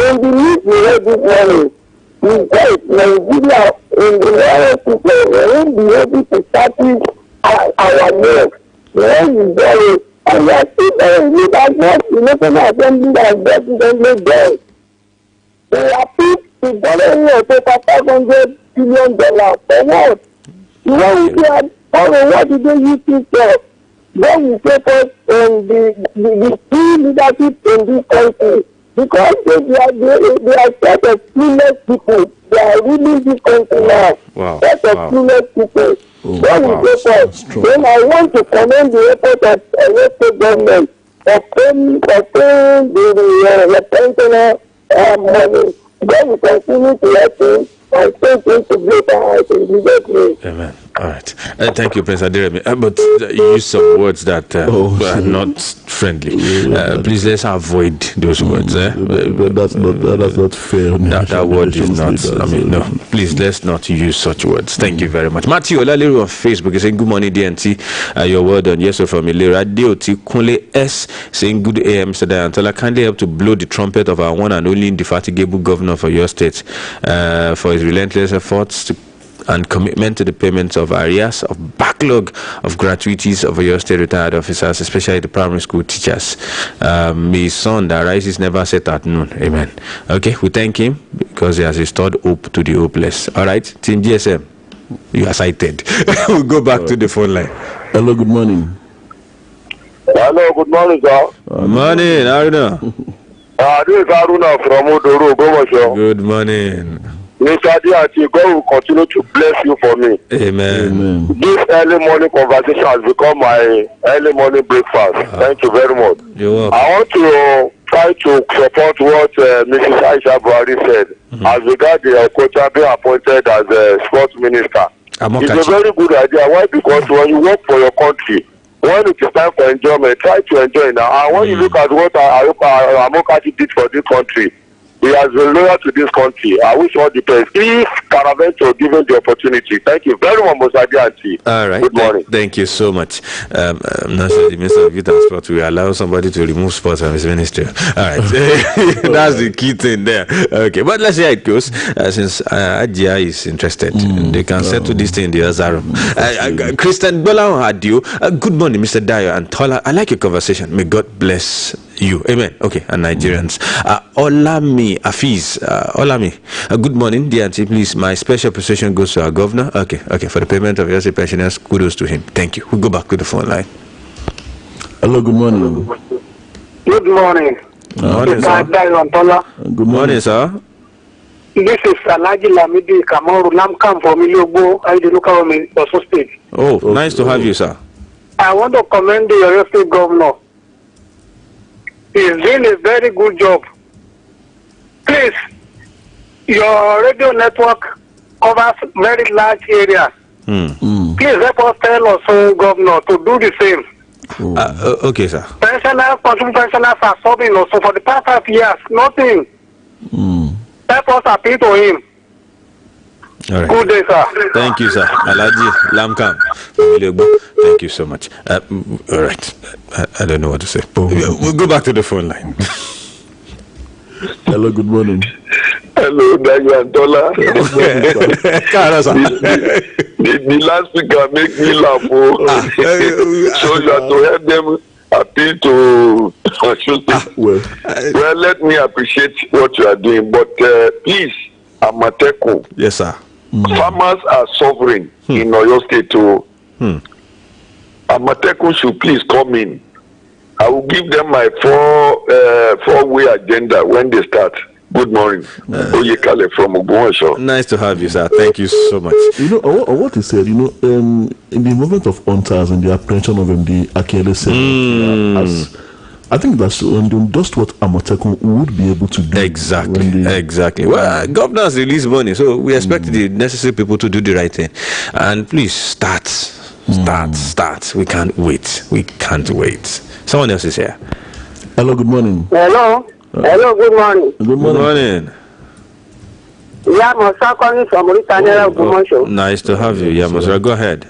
Speaker 5: And the need to have this money, because Nigeria in the world people won't be able to establish our milk. When you borrow, and we are still look at what the National Assembly has definitely done. They are picked to borrow over $500 billion for what? When we are borrowing, what do they use it for? Then we focus on the key leadership in this country. Because they are set of clueless people. They are ruling this country now. Set of clueless people. Then I want to commend the effort of the state government for paying the pensioner money. Then we continue to help him and take him to greater heights in Jesus' name.
Speaker 1: Amen. All right. Thank you, Prince Adiremi. But you use some words that are not friendly. Please let's avoid those words.
Speaker 2: That's not fair.
Speaker 1: That word is not. I mean, no. Please let's not use such words. Thank you very much. Matthew Olaliru on Facebook is saying good morning, DNT. Your word on yes from Ilera. Deoti Kunle S saying good AM, Mr. Dayantola. Kindly help to blow the trumpet of our one and only indefatigable governor for your state for his relentless efforts and commitment to the payments of arrears, of backlog of gratuities of your state retired officers, especially the primary school teachers. May his son that rises never set at noon. Amen. Okay, we thank him because he has restored hope to the hopeless. All right, Team GSM, you are cited. We'll go back to the phone line.
Speaker 2: Hello, good morning.
Speaker 5: Hello, good morning, sir.
Speaker 1: Good morning, Aruna.
Speaker 5: This is Aruna from Odoro, Gomosho.
Speaker 1: Good morning.
Speaker 5: Mr. Diati, God will continue to bless you for me.
Speaker 1: Amen.
Speaker 5: This early morning conversation has become my early morning breakfast. Thank you very much.
Speaker 1: You're welcome.
Speaker 5: I want to try to support what Mrs. Aisha Buhari said as regards the Okocha being appointed as a sports minister. It's a very good idea. Why? Because when you work for your country, when it is time for enjoyment, try to enjoy now. And when you look at what Amokachi did for this country, he has been loyal to this country. I wish all the best. Please, Caravan, to give him the opportunity. Thank you very much, Mosadi Auntie.
Speaker 1: All right.
Speaker 5: Good morning.
Speaker 1: Thank you so much. I'm not sure the Minister of Youth and Sport will allow somebody to remove sports from his ministry. All right. That's the key thing there. Okay. But let's see how it goes. Since Ajia is interested, they can settle this thing in the other room. Christian Bola Adio. Good morning, Mr. Dio and Tola. I like your conversation. May God bless you. Amen. Okay. And Nigerians. Olami Afiz. Olami. Good morning, dear auntie. Please, my special appreciation goes to our governor. Okay. For the payment of your pensioners, kudos to him. Thank you. We'll go back to the phone line.
Speaker 2: Hello, good morning.
Speaker 5: Good morning.
Speaker 1: Morning, sir.
Speaker 2: Good morning,
Speaker 1: sir.
Speaker 5: This is Alaji Lamidi Kamaru Lamkam from Iliobo, I the local government of Osun State.
Speaker 1: Oh, nice to have you, sir.
Speaker 5: I want to commend the state governor. He's doing a very good job. Please, your radio network covers very large areas. Please help us tell us, governor, to do the same.
Speaker 1: Okay, sir.
Speaker 5: Pensioners are suffering also for the past 5 years. Nothing. Help us appeal to him.
Speaker 1: All right.
Speaker 5: Good day, sir.
Speaker 1: Thank you, sir. Alaji Lamkam. Thank you so much. All right. I don't know what to say. We'll go back to the phone line.
Speaker 2: Hello, good morning.
Speaker 5: Hello, Dayo and Tola. The last speaker make me laugh. So you have to help them appeal to well, let me appreciate what you are doing, but please, Amateku.
Speaker 1: Yes, sir.
Speaker 5: Farmers are suffering in Oyo State too. Amateku should please come in. I will give them my four-way agenda when they start. Good morning. Oyekale from Ogbomosho.
Speaker 1: Nice to have you, sir. Thank you so much.
Speaker 2: What he said, in the movement of hunters and the apprehension of the Akele said, I think that's just what Amatekun would be able to do.
Speaker 1: Exactly. Well, governor has released money, so we expect the necessary people to do the right thing. And please, start. We can't wait. Someone else is here.
Speaker 2: Hello, good morning.
Speaker 5: Hello, good morning.
Speaker 2: Good morning.
Speaker 5: Yamosa calling from Mauritania, Ogbomosho.
Speaker 1: Nice to have you, Yamosa. Go ahead.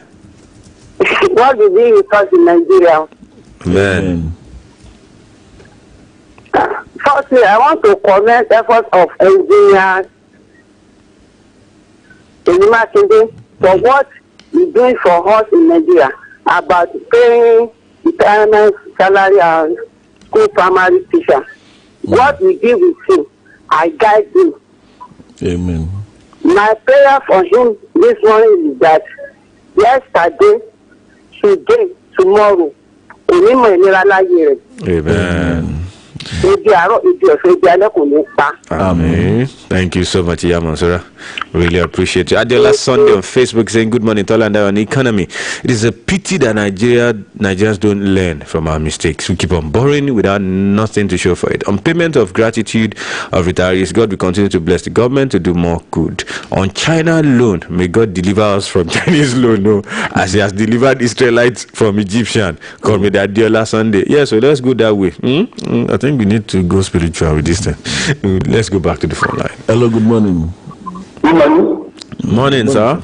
Speaker 5: What did we discuss in Nigeria?
Speaker 1: Man.
Speaker 5: Firstly, I want to commend efforts of engineers for what he's doing for us in Nigeria about paying retirement salary and school primary teachers. What we did with him, I guide him.
Speaker 2: Amen.
Speaker 5: My prayer for him this morning is that yesterday, today, tomorrow,
Speaker 1: Amen.
Speaker 5: Amen.
Speaker 1: Thank you so much, Yamasura. Really appreciate you. Adela Sunday on Facebook saying good morning, Tola and on economy. It is a pity that Nigerians don't learn from our mistakes. We keep on borrowing without nothing to show for it. On payment of gratitude of retirees, God will continue to bless the government to do more good. On China loan, may God deliver us from Chinese loan, no, as He has delivered Israelites from Egyptian. Call me that Adela Sunday. Yeah, so let's go that way. I think we need to go spiritual with this thing. Let's go back to the phone line.
Speaker 2: Hello, good morning.
Speaker 5: Good morning.
Speaker 1: Morning, sir.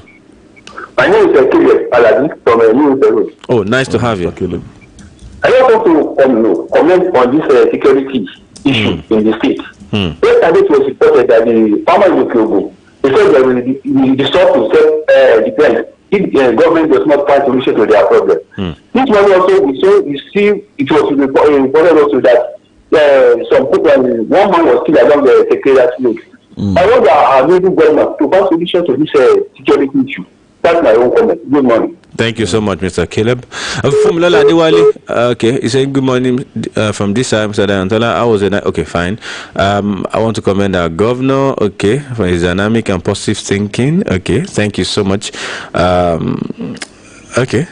Speaker 5: My name is Caleb Alabi from New Zealand.
Speaker 1: Oh, nice to have you.
Speaker 2: Caleb.
Speaker 5: I just want to comment on this security issue in the state. Yesterday it was reported that the farmer in Okiogo, they said that the stop will self-defense if the government does not find solution to their problem. This morning also we see it was reported also that some people, one man was killed along the Secretariat Road. I want our new government to find solution to this security issue. That's my own comment. Good morning.
Speaker 1: Thank you so much, Mr. Caleb. From Lola Diwali, okay, he's saying good morning from this side, Mr. Dayantola. I was okay, fine. I want to commend our governor, okay, for his dynamic and positive thinking. Okay, thank you so much. Okay,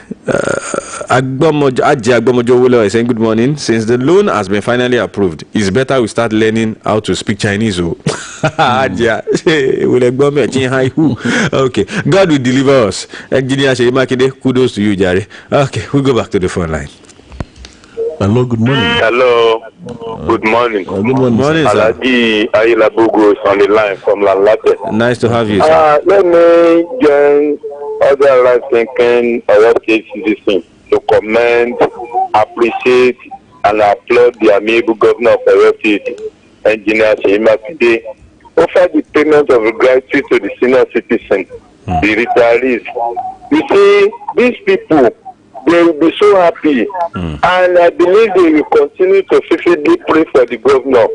Speaker 1: Agbomojo Wula is saying good morning. Since the loan has been finally approved, it's better we start learning how to speak Chinese. Okay, God will deliver us. Engineer Sheyi Makinde, kudos to you, Jare. Okay, we go back to the phone line.
Speaker 2: Hello, good morning.
Speaker 6: Hello, good morning.
Speaker 2: Good morning.
Speaker 1: Morning, sir.
Speaker 6: Alaji Ayilabugo is on the line from Lanlate.
Speaker 1: Nice to have you, sir.
Speaker 6: Let me join other right-thinking State citizens to commend, appreciate, and applaud the amiable governor of Oyo State, Engineer Sheyi Makinde, offer the payment of gratitude to the senior citizens, the retirees. You see, these people, they will be so happy, and I believe they will continue to vividly pray for the governor.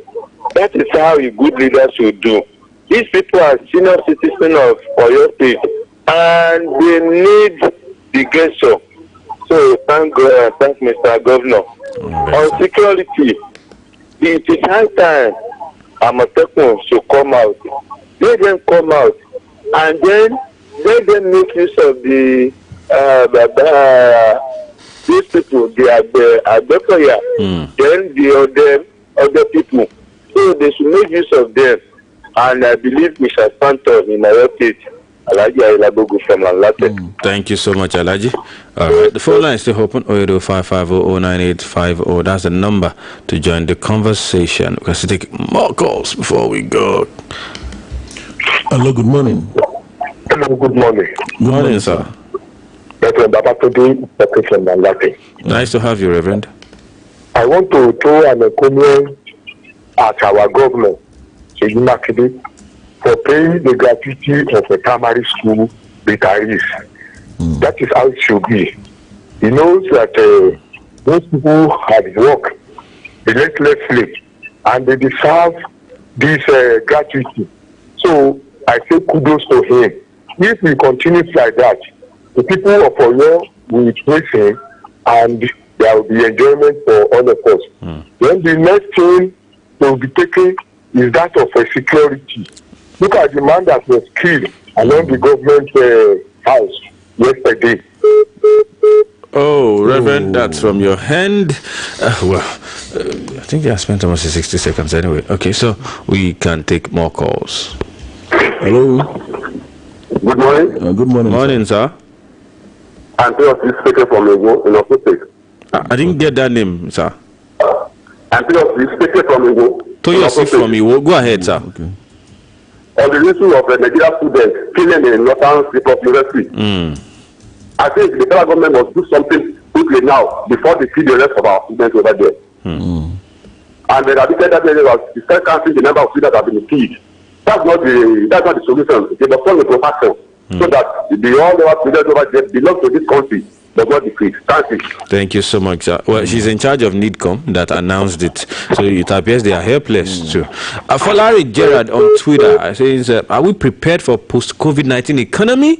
Speaker 6: That is how a good leader should do. These people are senior citizens of Oyo State, and they need the gesture. So thank Mr. Governor. On security, it is high time Amotekun should come out. Let them come out, and then let them make use of the these people, the Agbekoya, then the other people. So they should make use of them, and I believe we shall stand up in our state. Alaji Ayilabugo from Lanlate.
Speaker 1: Thank you so much, Alaji. All right, the phone line is still open. 08055009850. That's the number to join the conversation. We can still take more calls before we go.
Speaker 2: Hello, good morning.
Speaker 6: Hello, good morning.
Speaker 1: Good morning, sir.
Speaker 6: Reverend Babatode, from Lanlate.
Speaker 1: Nice to have you, Reverend.
Speaker 6: I want to throw an encomium at our government, Sheyi Makinde, for paying the gratuity of the primary school retirees. That is how it should be. He knows that those people had worked relentlessly and they deserve this gratuity. So I say kudos to him. If we continue like that, the people of Oyo will praise him and there will be enjoyment for all of us. Then the next thing that will be taken is that of security. Look at the man that was killed along the government house yesterday.
Speaker 1: Oh, Reverend, that's from your hand. I think I spent almost 60 seconds anyway. Okay, so we can take more calls.
Speaker 2: Hello.
Speaker 6: Good morning.
Speaker 2: Good morning.
Speaker 1: Morning, sir.
Speaker 6: I'm speaking from Ego in Osun State.
Speaker 1: I didn't get that name, sir.
Speaker 6: I'm speaking from Ego.
Speaker 1: Toyosi from Iwo. Go ahead, sir.
Speaker 2: Okay.
Speaker 6: On the issue of the Nigerian students killing in Northern Cyprus University, I think the federal government must do something quickly now before they kill the rest of our students over there. And the Radical that was the first country the number of students that have been killed. That's not the solution. They must follow the profession so that the all our students over there belong to this country.
Speaker 1: Thank you so much, sir. Well, she's in charge of NIDCOM that announced it, so it appears they are helpless too. Folari Gerard on Twitter says, "Are we prepared for post-COVID-19 economy?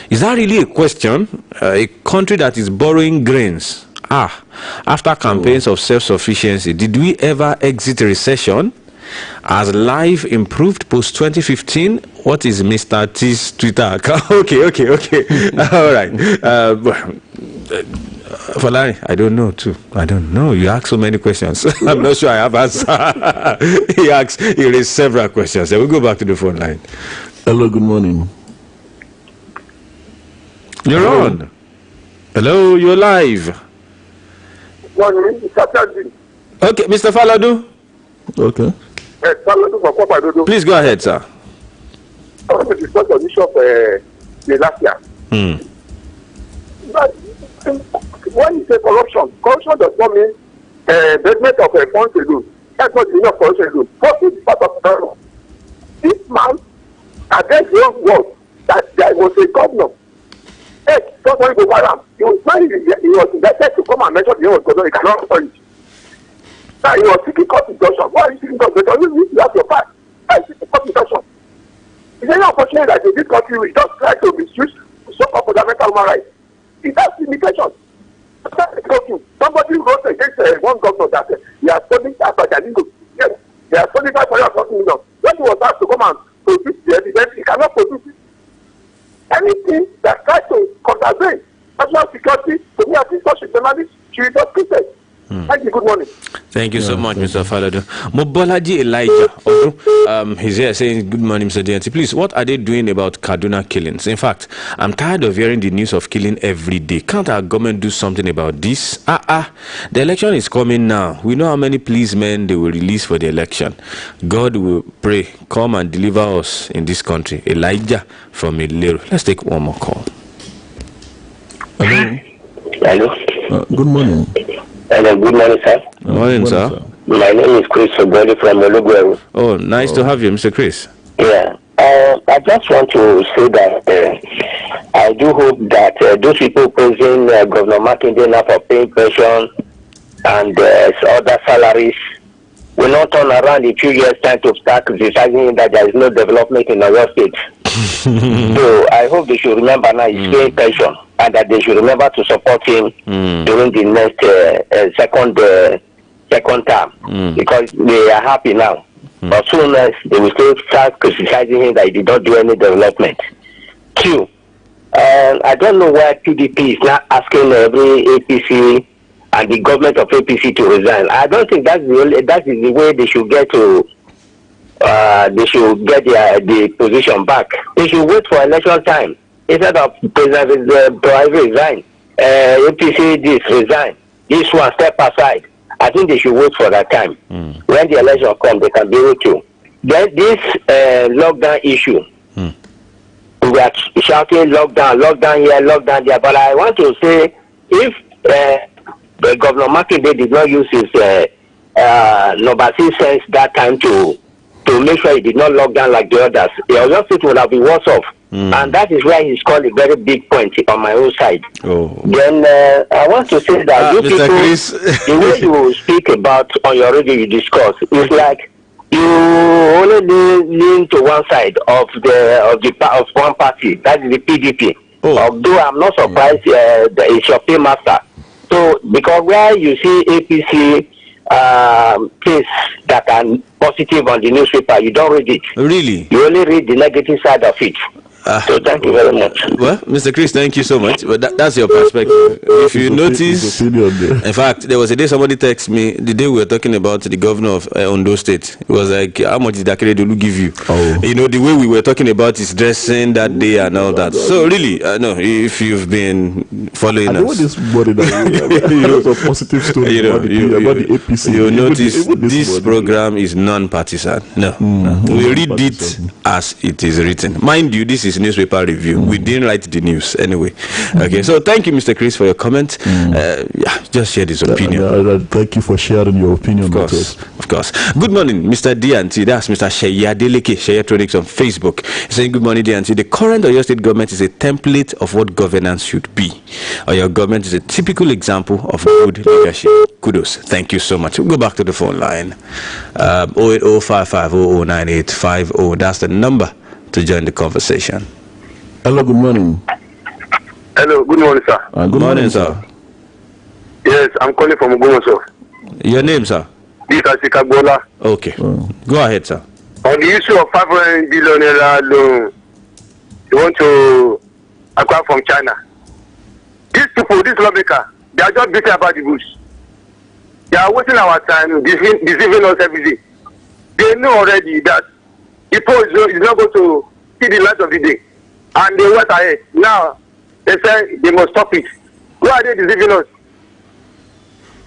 Speaker 1: Is that really a question? A country that is borrowing grains. After campaigns of self-sufficiency, did we ever exit a recession? Has life improved post-2015? What is Mr. T's Twitter account?" Okay. All right. Folari, I don't know too. I don't know. You ask so many questions. I'm not sure I have answer. He raised several questions. So we'll go back to the phone line.
Speaker 2: Hello, good morning.
Speaker 1: You're on. Hello, you're live.
Speaker 6: Morning, Mr.
Speaker 1: Okay, Mr. Faladu.
Speaker 2: Okay.
Speaker 1: Please go ahead, sir.
Speaker 6: I want to discuss the issue of the last year. But when you say corruption does not mean betterment of a funds alone. That's not enough corruption alone. Profit is part of corruption. This man against his own word that there was a governor. Just when he go he was invited to come and mention the name of governor. He cannot answer it. Now he was seeking court injunction. Why are you seeking court injunction? You need to have your part. Why are you seeking court injunction? It's very unfortunate that in this country we just try to misuse so-called fundamental human rights. It has limitations. Somebody wrote against one governor that he has stolen Abajaningo. Yes, he has stolen 540 million. When he was asked to come and produce the evidence, he cannot produce it. Anything that tries to contravene
Speaker 5: national security, to me, I think such a journalist should be prosecuted. Thank you. Good morning.
Speaker 1: Thank you so much, Mr. Falado. Mobolaji Elijah, he's here saying, good morning, Mr. DNT. Please, what are they doing about Kaduna killings? In fact, I'm tired of hearing the news of killing every day. Can't our government do something about this? The election is coming now. We know how many policemen they will release for the election. God will pray, come and deliver us in this country. Elijah from Ilero. Let's take one more call.
Speaker 2: Hello.
Speaker 7: Hello.
Speaker 2: Good morning.
Speaker 7: Hello, good morning, sir.
Speaker 1: Morning, sir.
Speaker 7: My name is Chris Obodi from Oluyole.
Speaker 1: Oh, nice to have you, Mr. Chris.
Speaker 7: Yeah. I just want to say that I do hope that those people praising Governor Makinde now for paying pension and other salaries will not turn around in 2 years' time to start criticizing that there is no development in our state. So I hope they should remember now he's paying pension and that they should remember to support him during the next second term because they are happy now. But soon as they will still start criticizing him that he did not do any development. Two, I don't know why PDP is not asking every APC and the government of APC to resign. I don't think that is the way they should get to. They should get the position back. They should wait for election time instead of President Buhari resign. APC this resign. This one step aside. I think they should wait for that time. When the election comes, they can be able to. Then this lockdown issue. We are shouting lockdown here, lockdown there. But I want to say, if the Governor Makinde did not use his number 6 sense that time to make sure he did not lock down like the others, the state would have been worse off. And that is why he's called a very big point on my own side. Then I want to say that you people, the way you speak about on your radio, you discuss, is like you only lean to one side of one party, that is the PDP. Although I'm not surprised it's your paymaster. So because where you see APC case that are positive on the newspaper, you don't read it.
Speaker 1: Really?
Speaker 7: You only read the negative side of it. So thank you very much.
Speaker 1: Well, Mr. Chris, thank you so much. But that's your perspective. If you notice, in fact, there was a day somebody texted me, the day we were talking about the governor of Ondo State. It was like, how much did Akeredolu give you? You know, the way we were talking about his dressing that day and all that. So really, no, if you've been following us.
Speaker 2: I know this body that a positive story about the APC.
Speaker 1: You notice this program is non-partisan. No. We read it as it is written. Mind you, this is newspaper review. We didn't write the news anyway. Okay, so thank you, Mr. Chris, for your comment. Just share this opinion.
Speaker 2: Thank you for sharing your opinion with us.
Speaker 1: Of course. Good morning, Mr. DNT. That's Mr. Sheya Deleke, Sheyatronics on Facebook. He's saying, good morning, DNT. The current Oyo State government is a template of what governance should be. Oyo government is a typical example of good leadership. Kudos. Thank you so much. We'll go back to the phone line. 08055009850. That's the number to join the conversation.
Speaker 2: Hello, good morning.
Speaker 5: Hello, good morning, sir.
Speaker 1: Good morning, sir.
Speaker 5: Yes, I'm calling from Ogunoso.
Speaker 1: Your name, sir?
Speaker 5: This is Asikagbola.
Speaker 1: Okay. Go ahead, sir.
Speaker 5: On the issue of 500 billion loan, you want to acquire from China. These people, this lawmaker, they are just beating about the bush. They are wasting our time, deceiving us every day. They know already that the poll is not going to see the light of the day. And they went ahead. Now, they say they must stop it. Why are they deceiving us?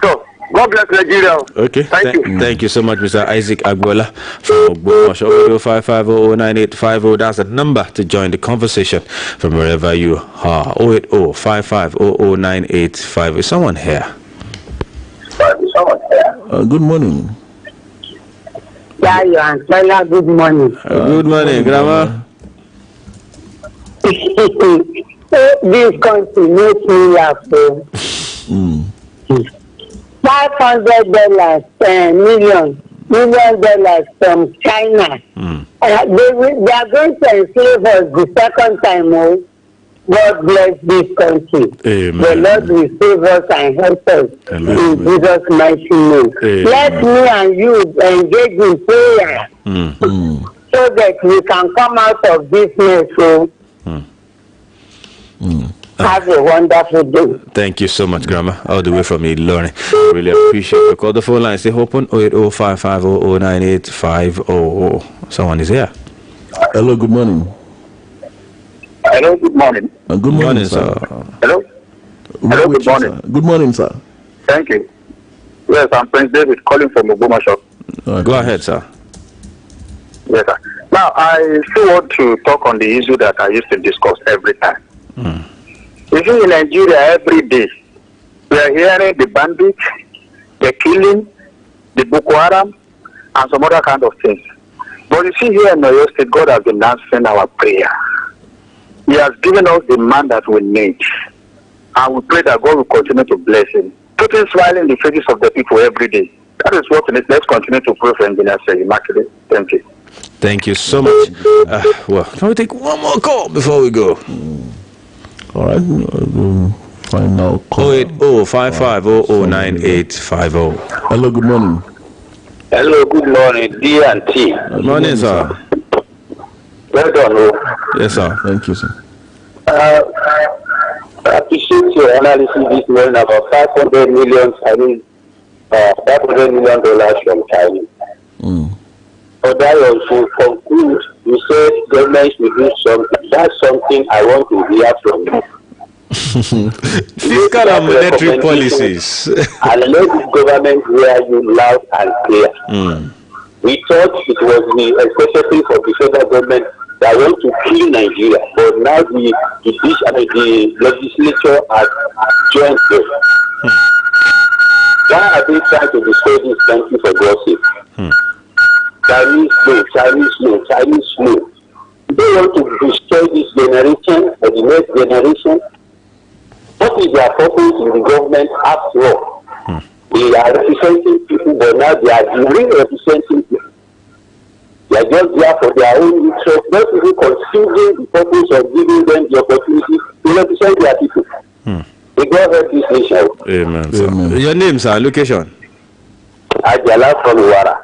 Speaker 5: So, God bless Nigeria.
Speaker 1: Okay.
Speaker 5: Thank you.
Speaker 1: Thank you so much, Mr. Isaac Agbola from Ogbomoso. 08055009850. That's the number to join the conversation from wherever you are. 08055009850. Is someone here?
Speaker 2: Good morning.
Speaker 8: Yeah, you and Tola, good morning.
Speaker 1: Good morning, Grandma.
Speaker 8: This country makes me laugh. $500 million from China. They are going to enslave us the second time. God bless this country.
Speaker 1: Amen.
Speaker 8: The Lord will save us and help us.
Speaker 1: Amen.
Speaker 8: In Jesus' mighty name.
Speaker 1: Amen.
Speaker 8: Let me and you engage in prayer so that we can come out of this mess. Have a wonderful day.
Speaker 1: Thank you so much, Grandma. All the way from Ilorin. Really appreciate it. Call the phone line. Stay open. 08055009850. Someone is here.
Speaker 2: Hello, good morning.
Speaker 6: Hello, good morning.
Speaker 2: Good morning, sir.
Speaker 6: Hello. Hello, good morning.
Speaker 2: Sir. Good morning, sir.
Speaker 6: Thank you. Yes, I'm Prince David calling from Ogbomoso.
Speaker 1: Go ahead, sir.
Speaker 6: Yes, sir. Now, I still want to talk on the issue that I used to discuss every time. You see, in Nigeria, every day, we are hearing the bandits, the killing, the Boko Haram, and some other kind of things. But you see, here in Oyo State, God has been answering our prayer. He has given us the man that we need. And we pray that God will continue to bless him, putting smile in the faces of the people every day. That is what we need. Let's continue to pray for Engineer Seyi Makinde. Thank you.
Speaker 1: Thank you so much. Well, can we take one more call before we go?
Speaker 2: All right. Final call.
Speaker 1: 08055009850.
Speaker 2: Hello, good morning.
Speaker 7: Hello, good morning, D and T.
Speaker 1: Good morning, sir.
Speaker 7: Well done.
Speaker 1: Yes, sir.
Speaker 2: Thank you, sir.
Speaker 7: I appreciate your analysis this morning about $500 million from China. But that also conclude, you said government should do something. That's something I want to hear from you.
Speaker 1: Fiscal and monetary policies.
Speaker 7: And let the government hear you loud and clear. We thought it was especially for the federal government that want to kill Nigeria, but now the legislature has joined them. Why are they trying to destroy this country for God's sake? Chinese slow. They want to destroy this generation or the next generation. What is their purpose in the government after all? They are representing people, but now they are really representing people. They are just there for their own interest, not even considering the purpose of giving them the opportunity to represent their people. They go ahead this nation.
Speaker 1: Amen, sir. Your name, sir, location?
Speaker 7: Ajala from Wara.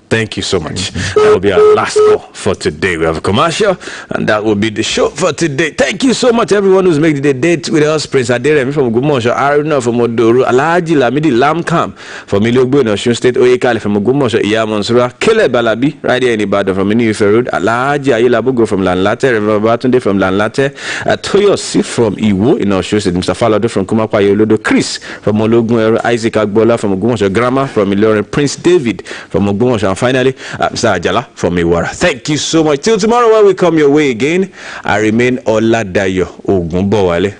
Speaker 1: Thank you so much. That will be our last call for today. We have a commercial, and that will be the show for today. Thank you so much, everyone who's making the date with us. Prince Aderemi from Ogbomoso, Aruna from Odoru, Alhaji Lamidi Lamkam from Ilogbo in Osun State, Oyekale from Ogbomoso, Iya Monsura, Caleb Balabi, right here in Ibadan from New Ife Road, Alhaji Ayilabogo from Lanlate, Reverend Babatunde from Lanlate, Toyosi from Iwo in Osun State, Mr. Falado from Kumapa Yolodo, Chris from Ologun, Isaac Agbola from Ogbomoso, Grammar from Ilorin, Prince David from Ogbomoso, finally, Mr. Ajala from Iwara. Thank you so much. Till tomorrow when we come your way again, I remain Oladayo Ogunbowale.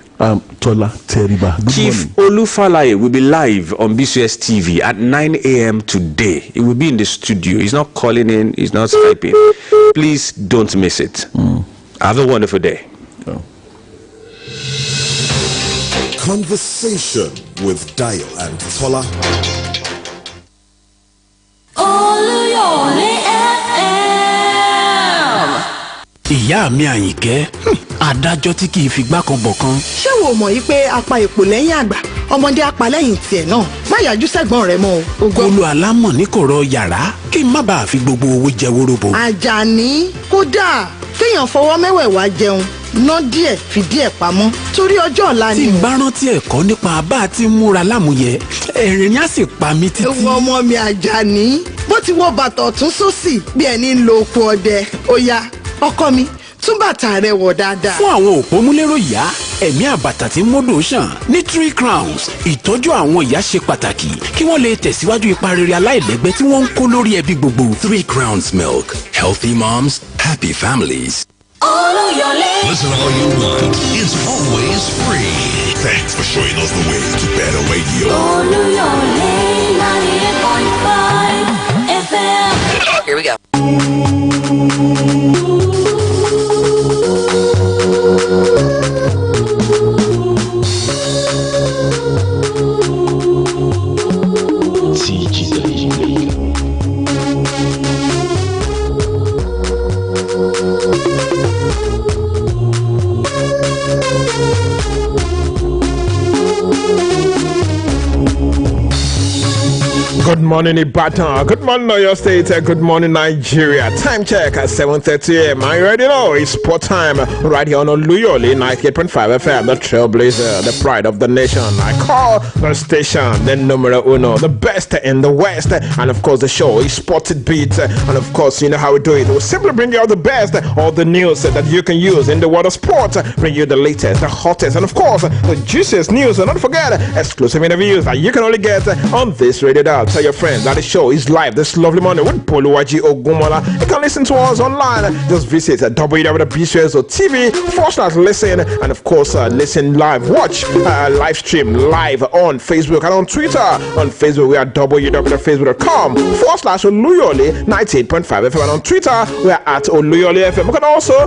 Speaker 2: Tola Teriba.
Speaker 1: Chief Olufalaye will be live on BCS TV at 9 a.m. today. He will be in the studio. He's not calling in. He's not Skyping. Please don't miss it. Have a wonderful day.
Speaker 4: Conversation with Dio and Tola.
Speaker 9: Oluyole FM.
Speaker 3: Ìyá mi Àyìnkẹ́, adájọ́ tí kì í fi gbá kan bọ̀ kan.
Speaker 10: Ṣé wo mọ̀ yí pé apá èpò lẹ́yìn àgbà ọmọdé apá lẹ́yìn tiẹ̀ náà má yájú sẹ́gbọ́n rẹ̀ mọ́ o.
Speaker 3: Olú alámọ̀ ní kọ̀rọ̀ yàrá kí n má bàa fi gbogbo owó jẹ wóróbo.
Speaker 10: Àjàní kódà kéèyàn fọwọ́ mẹ́wẹ̀ẹ̀wá jẹun ná díẹ̀ fi díẹ̀ pamọ́ torí ọjọ́ ọ̀la ni.
Speaker 3: Tí n bá rántí ẹ̀kọ́ nípa bá a ti múra lámúyẹ ẹ̀rín á sì pa mí títí.
Speaker 10: Ewu ọmọ mi Àjàní bó ti wọ bàtà ọ̀tún sósì bí ẹni ń lo oko ọdẹ ó yá ọkọ mi tún bàtà rẹ wọ̀ dáadáa.
Speaker 3: Fún àwọn òpómúlérò ìyá ẹ̀mí àbàtà tí módò ṣàn ní 3 crowns ìtọ́jú àwọn ìyá ṣe pàtàkì kí wọ́n lè tẹ̀síwájú ipa rere aláìlẹ́gbẹ́ tí wọ́n ń kó lórí ẹbí gbogbo.
Speaker 11: 3 crowns milk, healthy moms, happy families.
Speaker 9: Oluyole.
Speaker 11: Listen all you want. It's always free. Thanks for showing us the way to better radio.
Speaker 9: Oluyole 98.5 FM.
Speaker 12: Here we go. Good morning, Ibadan. Good morning, Oyo State. Good morning, Nigeria. Time check at 7:30 a.m. I already know it's sport time right here on Oluyole 98.5 FM, the trailblazer, the pride of the nation. I call the station the numero uno, the best in the West. And of course, the show is Spotted Beat. And of course, you know how we do it. We'll simply bring you all the best, all the news that you can use in the world of sport. Bring you the latest, the hottest, and of course, the juiciest news. And don't forget, exclusive interviews that you can only get on this radio dial. Tell your friends that the show is live this lovely morning with Oluwaji Ogunmola. You can listen to us online. Just visit www.bcs.tv/listen, and of course, listen live, watch live stream live on Facebook and on Twitter. On Facebook, we are www.facebook.com/Oluyole 98.5 FM, and on Twitter, we are at Oluyole FM. You can also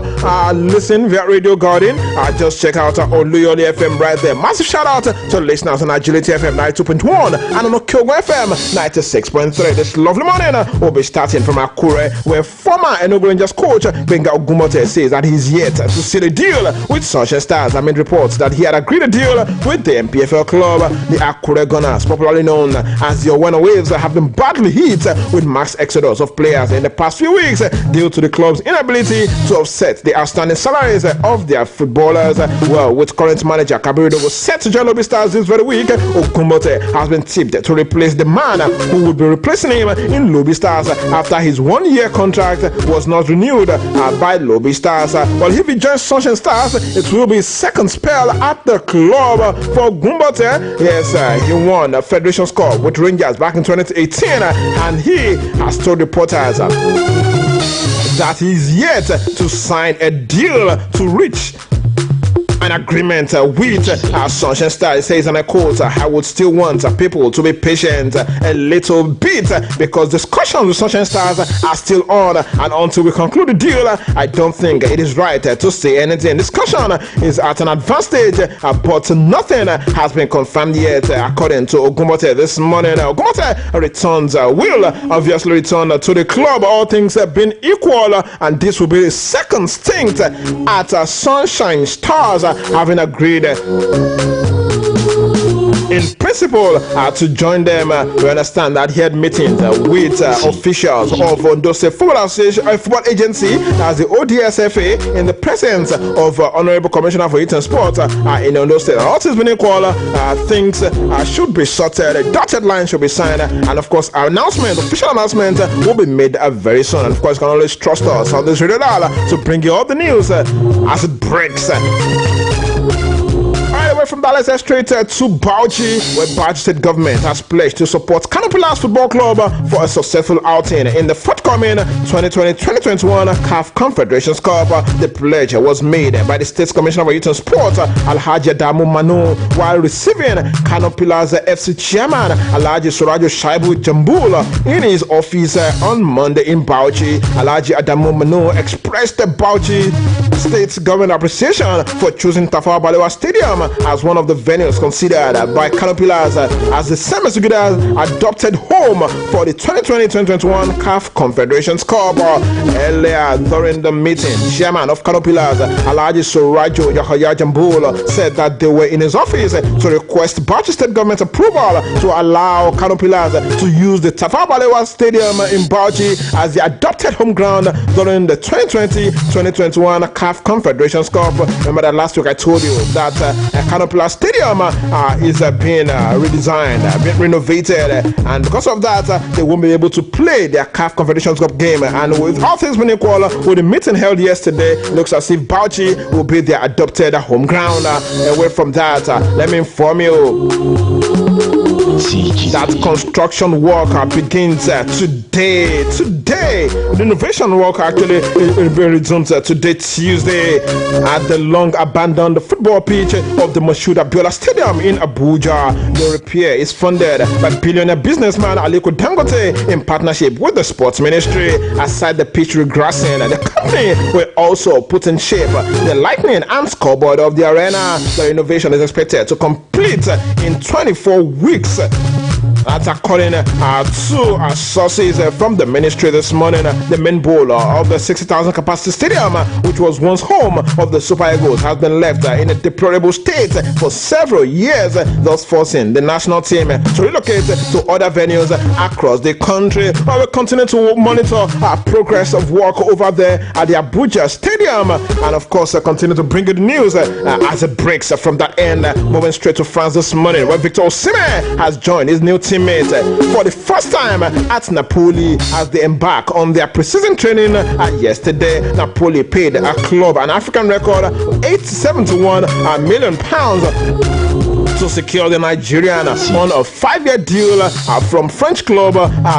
Speaker 12: listen via Radio Garden. Just check out Oluyole FM right there. Massive shout out to listeners on Agility FM 92.1 and on Okyogo FM 96.3. This lovely morning, we'll be starting from Akure, where former Enugu Rangers coach Benga Ogumote says that he's yet to seal a deal with Sunshine Stars. Amid reports that he had agreed a deal with the MPFL club. The Akure Gunners, popularly known as the Owena Waves, have been badly hit with mass exodus of players in the past few weeks due to the club's inability to offset the outstanding salaries of their footballers. Well, with current manager Kabiru was set to join Lobby Stars this very week, Ogumote has been tipped to replace the man who would be replacing him in Lobby Stars after his 1-year contract was not renewed by Lobby Stars. Well, if he joins Sunshine Stars, it will be his second spell at the club for Gumbote. Yes, he won a Federation's Cup with Rangers back in 2018, and he has told reporters that he's yet to sign a deal to reach an agreement with Sunshine Star. It says, and I quote, I would still want people to be patient a little bit because discussions with Sunshine Stars are still on, and until we conclude the deal, I don't think it is right to say anything. Discussion is at an advanced stage, but nothing has been confirmed yet, according to Ogumote this morning. Ogumote returns, will obviously return to the club, all things have been equal, and this will be his second stint at Sunshine Stars, having agreed in principle to join them. We understand that he had meetings with officials of Ondo State Football Agency, as the ODSFA, in the presence of Honorable Commissioner for Youth and Sport in Ondo State. All things being equal, things should be sorted. A dotted line should be signed, and of course, our official announcement will be made very soon. And of course, you can always trust us on this radio dial to bring you all the news as it breaks. Away from that, let's head straight to Bauchi, where Bauchi State government has pledged to support Canopilas Football Club for a successful outing in the forthcoming 2020-2021 CAF Confederations Cup. The pledge was made by the State's Commissioner for Youth and Sport, Alhaji Adamu Manu, while receiving Canopilas FC Chairman Alhaji Surajo Shaibu Jambul in his office on Monday in Bauchi. Alhaji Adamu Manu expressed the Bauchi State's government appreciation for choosing Tafawa Balewa Stadium as one of the venues considered by Canopilas as the semi-executive adopted home for the 2020-2021 CAF Confederations Cup. Earlier during the meeting, Chairman of Canopilas, Alhaji Surajo Yahaya Jambul, said that they were in his office to request Bauchi State government approval to allow Canopilas to use the Tafawa Balewa Stadium in Bauchi as the adopted home ground during the 2020-2021 CAF Confederations Cup. Remember that last week I told you that Canopilas Stadium is being redesigned, being renovated, and because of that, they won't be able to play their CAF Confederations Cup game. And with all things being equal, with the meeting held yesterday, it looks as if Bauchi will be their adopted home ground. Away from that, let me inform you that construction work begins today. The renovation work actually resumes today, Tuesday, at the long abandoned football pitch of the Moshood Abiola Stadium in Abuja. The repair is funded by billionaire businessman Aliko Dangote in partnership with the sports ministry. Aside the pitch regrassing, the company will also put in shape the lighting and scoreboard of the arena. The renovation is expected to complete in 24 weeks. That's according to sources from the ministry this morning. The main bowl of the 60,000 capacity stadium, which was once home of the Super Eagles, has been left in a deplorable state for several years, thus forcing the national team to relocate to other venues across the country. But we continue to monitor progress of work over there at the Abuja Stadium, and of course continue to bring you the news as it breaks from that end. Moving straight to France this morning, where Victor Osimhen has joined his new teammate for the first time at Napoli as they embark on their preseason training. Yesterday, Napoli paid a club an African record £871 million to secure the Nigerian on a 5-year deal from French club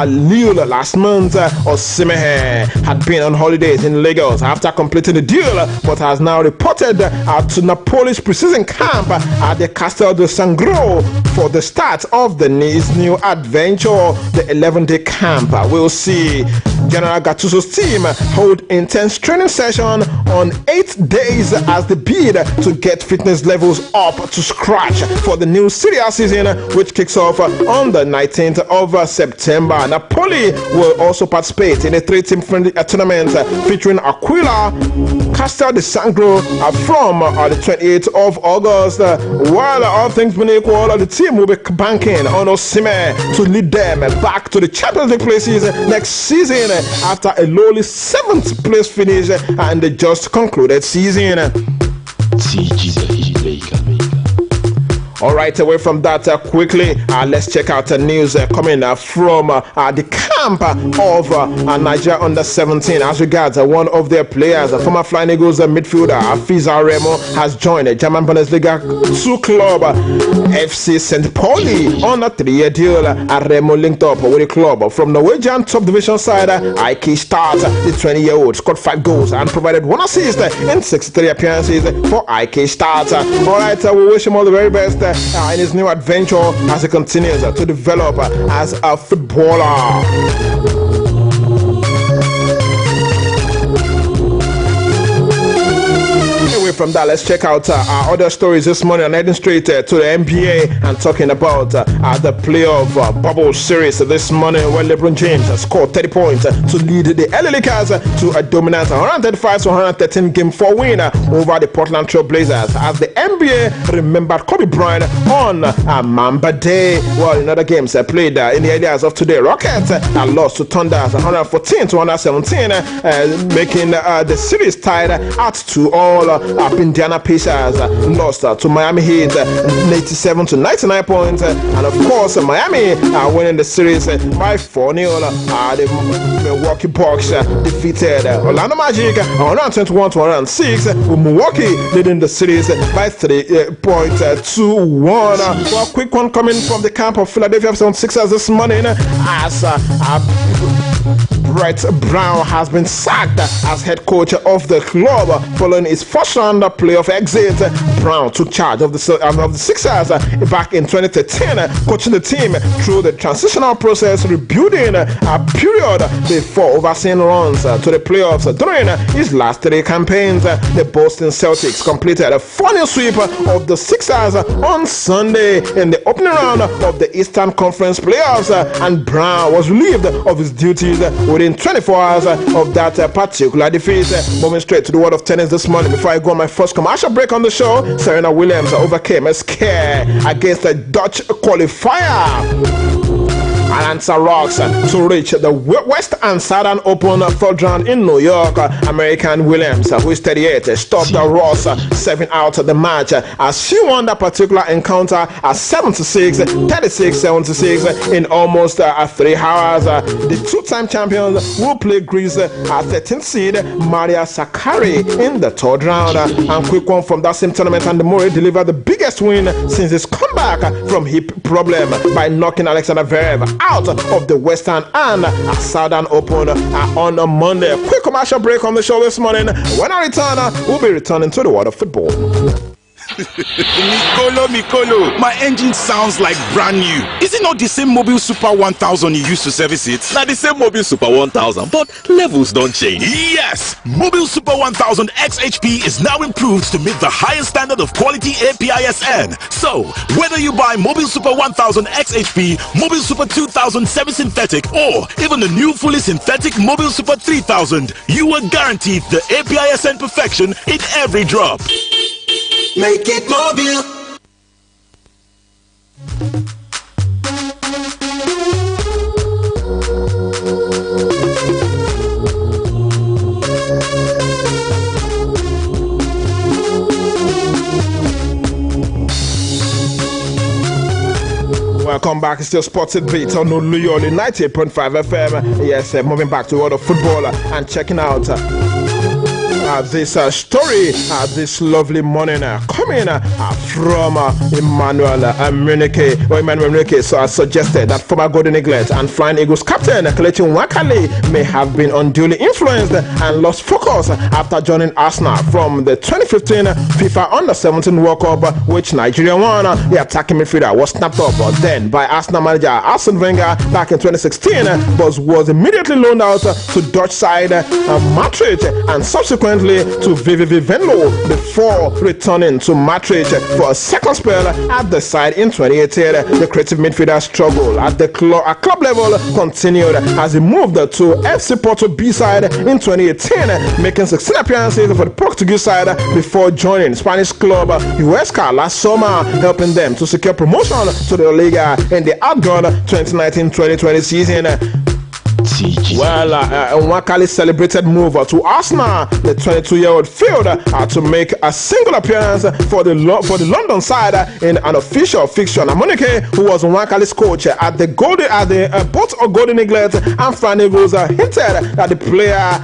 Speaker 12: Lille last month. Osimhen had been on holidays in Lagos after completing the deal, but has now reported to Napoli's preseason camp at the Castel de Sangro for the start of his new adventure. The 11-day camp will see General Gattuso's team hold intense training session on 8 days as they bid to get fitness levels up to scratch for the new Serie A season, which kicks off on the 19th of September. Napoli will also participate in a 3-team friendly tournament featuring Aquila, Castel de Sangro from the 28th of August. While all things being equal, the team will be banking on Osimhen to lead them back to the Champions League places next season after a lowly 7th place finish and the just concluded season. Alright, away from that quickly, let's check out the news coming from the camp of Nigeria under-17 as regards one of their players. Former Flying Eagles midfielder Fiza Remo has joined the German Bundesliga 2 club FC St. Pauli on a 3-year deal. Remo linked up with the club from Norwegian top division side IK Start. The 20-year-old scored 5 goals and provided 1 assist in 63 appearances for IK Start. Alright, we wish him all the very best in his new adventure as he continues to develop as a footballer. Away from that, let's check out our other stories this morning. I'm heading straight to the NBA and talking about the playoff bubble series this morning, where LeBron James scored 30 points to lead the LA Lakers to a dominant 135-113 game 4 win over the Portland Trail Blazers, as the NBA remembered Kobe Bryant on Mamba Day. Well, in other games played in the early hours of today, Rockets lost to Thunder 114-117, making the series tied at 2-all. Indiana Pacers lost to Miami Heat 87-99 points, and of course Miami winning the series by 4-0. The Milwaukee Bucks defeated Orlando Magic 121-106, with Milwaukee leading the series by 3.21. Well, a quick one coming from the camp of Philadelphia 76ers this morning, as Brett Brown has been sacked as head coach of the club following his first-round playoff exit. Brown took charge of the Sixers back in 2013, coaching the team through the transitional process, rebuilding a period before overseeing runs to the playoffs during his last 3 campaigns. The Boston Celtics completed a 4-0 sweep of the Sixers on Sunday in the opening round of the Eastern Conference playoffs, and Brown was relieved of his duties within 24 hours of that particular defeat. Moving straight to the world of tennis this morning, before I go on my first commercial break on the show, Serena Williams overcame a scare against the Dutch qualifier Alanza Rocks to reach the West and Southern Open third round in New York. American Williams, who is 38, stopped Ross 7 out of the match as she won that particular encounter at 76, 36, 76 in almost 3 hours. The 2-time champions will play Greece at 13th seed Maria Sakkari in the third round. And quick one from that same tournament, and Murray delivered the biggest win since his comeback from hip problem by knocking Alexander Zverev out of the Western and Southern Open on a Monday. Quick commercial break on the show this morning. When I return, we'll be returning to the world of football.
Speaker 13: Mikolo, my engine sounds like brand new. Is it not the same Mobile Super 1000 you used to service it?
Speaker 14: Now the same Mobile Super 1000, but levels don't change.
Speaker 13: Yes! Mobile Super 1000 XHP is now improved to meet the highest standard of quality APISN. So, whether you buy Mobile Super 1000 XHP, Mobile Super 2000 semi-synthetic, or even the new fully synthetic Mobile Super 3000, you are guaranteed the APISN perfection in every drop.
Speaker 15: Make it mobile.
Speaker 12: Welcome back. It's still Sported Beat on Oluyole 98.5 FM. Yes, moving back to the world of football and checking out this story this lovely morning coming from Emmanuel Munike. Emmanuel Munike suggested that former Golden Eagles and Flying Eagles captain Kelechi Nwakali may have been unduly influenced and lost focus after joining Arsenal from the 2015 FIFA Under-17 World Cup, which Nigeria won. The attacking midfielder was snapped up then by Arsenal manager Arsene Wenger back in 2016, but was immediately loaned out to Dutch side Maastricht and subsequently to VVV Venlo before returning to Maastricht for a second spell at the side in 2018. The creative midfielder struggle at the club level continued as he moved to FC Porto B side in 2018, making 16 appearances for the Portuguese side before joining Spanish club Huesca last summer, helping them to secure promotion to the Liga in the outgone 2019-2020 season. Well, Nwakali's celebrated move to Arsenal. The 22-year-old failed to make a single appearance for the London side in an official fixture. Munike, who was Nwakali's coach at both Golden Eagles and Flying Eagles, hinted that the player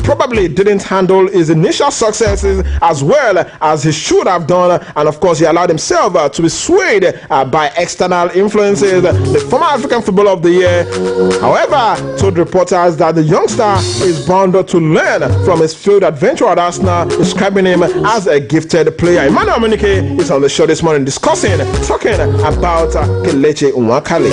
Speaker 12: probably didn't handle his initial successes as well as he should have done, and of course he allowed himself to be swayed by external influences. The former African Footballer of the Year, however, told reporters that the youngster is bound to learn from his field adventure at Arsenal, describing him as a gifted player. Emmanuel Munike is on the show this morning talking about Kelechi Nwakali.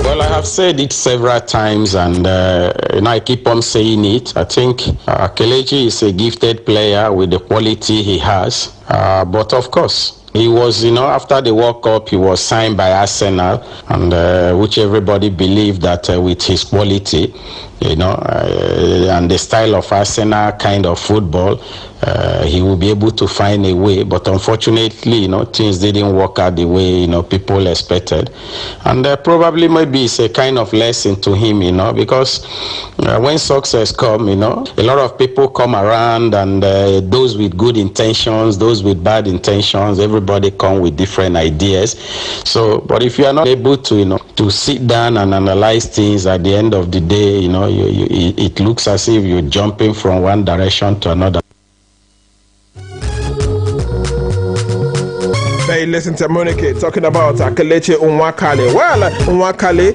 Speaker 16: Well, I have said it several times, and I keep on saying it. I think Kelechi is a gifted player with the quality he has, but of course, he was, after the World Cup, he was signed by Arsenal, and which everybody believed that with his quality, and the style of Arsenal kind of football, he will be able to find a way. But unfortunately, things didn't work out the way, people expected. And probably maybe it's a kind of lesson to him, because when success come, a lot of people come around, and those with good intentions, those with bad intentions, everybody come with different ideas. So, but if you are not able to, to sit down and analyze things, at the end of the day, it looks as if you're jumping from one direction to another.
Speaker 12: Hey, listen to Munike talking about Kelechi Nwakali. Well, Nwakali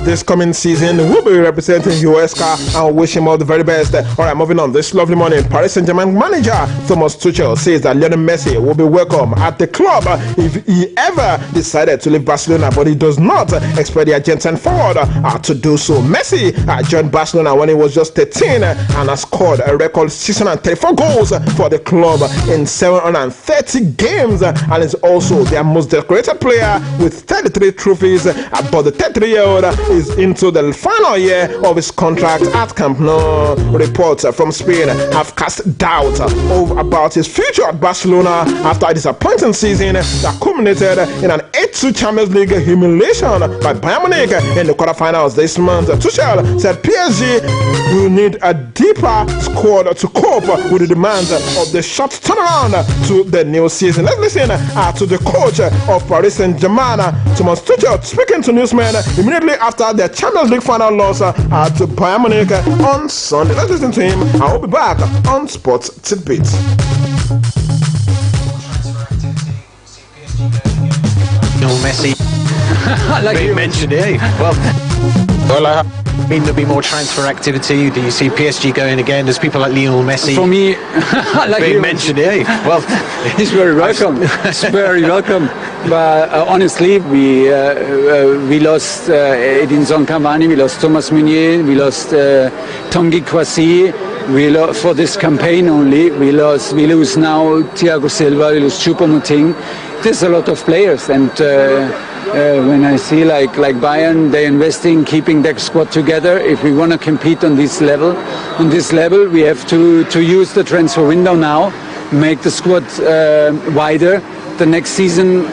Speaker 12: this coming season will be representing Huesca, and wish him all the very best. All right, moving on. This lovely morning, Paris Saint-Germain manager Thomas Tuchel says that Lionel Messi will be welcome at the club if he ever decided to leave Barcelona, but he does not expect the Argentine forward to do so. Messi joined Barcelona when he was just 13 and has scored a record 634 goals for the club in 730 games, and is also their most decorated player with 33 trophies, but the 33-year-old is into the final year of his contract at Camp Nou. Reports from Spain have cast doubt about his future at Barcelona after a disappointing season that culminated in an 8-2 Champions League humiliation by Bayern Munich in the quarterfinals this month. Tuchel said PSG will need a deeper squad to cope with the demands of the short turnaround to the new season. Let's listen to the coach of Paris Saint-Germain, Thomas Tuchel, speaking to newsmen immediately after their Champions League final loss to Bayern Munich on Sunday. Let's listen to him. I will be back on Sports Tidbits.
Speaker 17: Messi being mentioned here. Well, I mean, there'll be more transfer activity. Do you see PSG going again? There's people like Lionel Messi.
Speaker 18: For me,
Speaker 17: being mentioned here. Well,
Speaker 18: it's very welcome. It's very welcome. But honestly, we lost Edinson Cavani, we lost Thomas Meunier, we lost Tanguy Kouassi. We lost for this campaign only. We lose now Thiago Silva, we lose Choupo-Moting. There's a lot of players, and when I see like Bayern, they're investing, keeping their squad together. If we want to compete on this level, we have to use the transfer window now, make the squad wider. The next season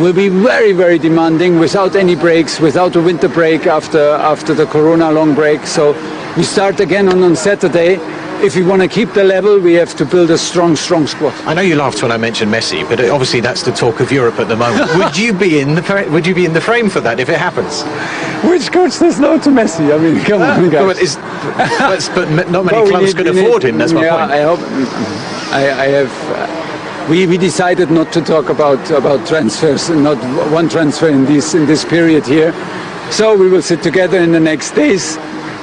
Speaker 18: will be very, very demanding, without any breaks, without a winter break after the Corona long break. So we start again on Saturday. If we want to keep the level, we have to build a strong squad.
Speaker 17: I know you laughed when I mentioned Messi, but obviously that's the talk of Europe at the moment. Would you be in the frame for that if it happens?
Speaker 18: Which coach says no to Messi? I mean, come on, guys.
Speaker 17: But not many clubs can afford him. That's my point.
Speaker 18: I hope. I have. We decided not to talk about transfers, not one transfer in this period here. So we will sit together in the next days.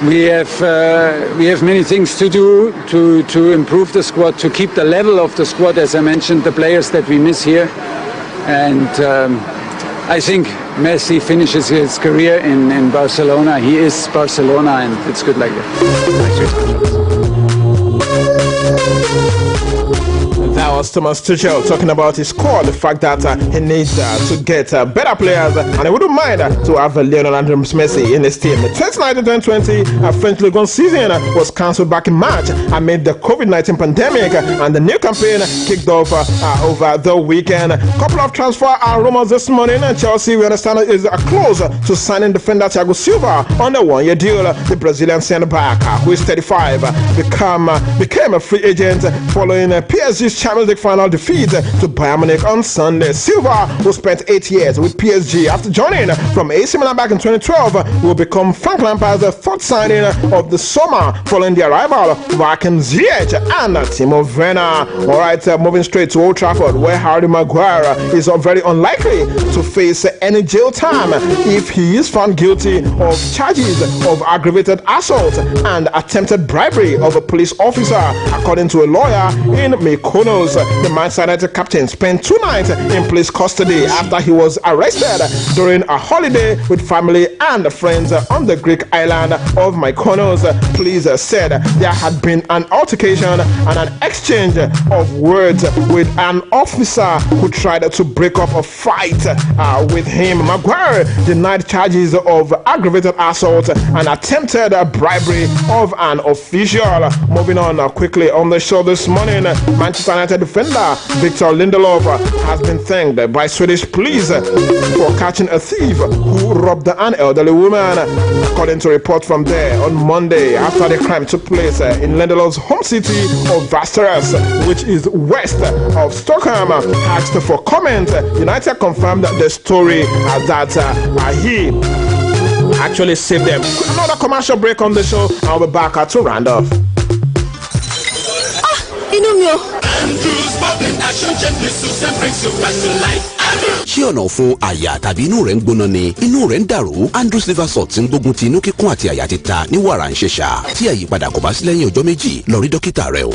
Speaker 18: We have many things to do to improve the squad, to keep the level of the squad, as I mentioned, the players that we miss here. And I think Messi finishes his career in Barcelona. He is Barcelona, and it's good like that.
Speaker 12: That was Thomas Tuchel talking about his squad, the fact that he needs to get better players, and he wouldn't mind to have Lionel Andres Messi in his team. The 2019-2020 French Ligue 1 season was cancelled back in March amid the COVID-19 pandemic, and the new campaign kicked off over the weekend. A couple of transfer rumors this morning, and Chelsea, we understand, is close to signing defender Thiago Silva on a one-year deal. The Brazilian centre-back, who is 35, became a free agent following PSG's Champions League final defeat to Bayern Munich on Sunday. Silva, who spent 8 years with PSG after joining from AC Milan back in 2012, will become Frank Lampard's third signing of the summer following the arrival of Hakim Ziyech and Timo Werner. Alright, moving straight to Old Trafford, where Harry Maguire is very unlikely to face any jail time if he is found guilty of charges of aggravated assault and attempted bribery of a police officer, according to a lawyer in Mykonos. The Manchester United captain spent 2 nights in police custody after he was arrested during a holiday with family and friends on the Greek island of Mykonos. Police said there had been an altercation and an exchange of words with an officer who tried to break up a fight with him. Maguire denied charges of aggravated assault and attempted bribery of an official. Moving on quickly on the show this morning, Manchester United defender Victor Lindelof has been thanked by Swedish police for catching a thief who robbed an elderly woman. According to a report from there, on Monday, after the crime took place in Lindelof's home city of Västerås, which is west of Stockholm, asked for comment, United confirmed the story that he actually saved them. Another commercial break on the show. I'll be back to round off.
Speaker 3: ṣé ọ̀nà fún àyà tàbí inú rẹ̀ ń gbóná ni inú rẹ̀ ń dàrú? Andrews liver salt ti ń gbógun ti inú kíkún àti àyà títa ní wàrà ń ṣẹ̀ṣà. Tí àyípadà kò bá sí lẹ́yìn ọjọ́ méjì, lọ rí dókítà rẹ o.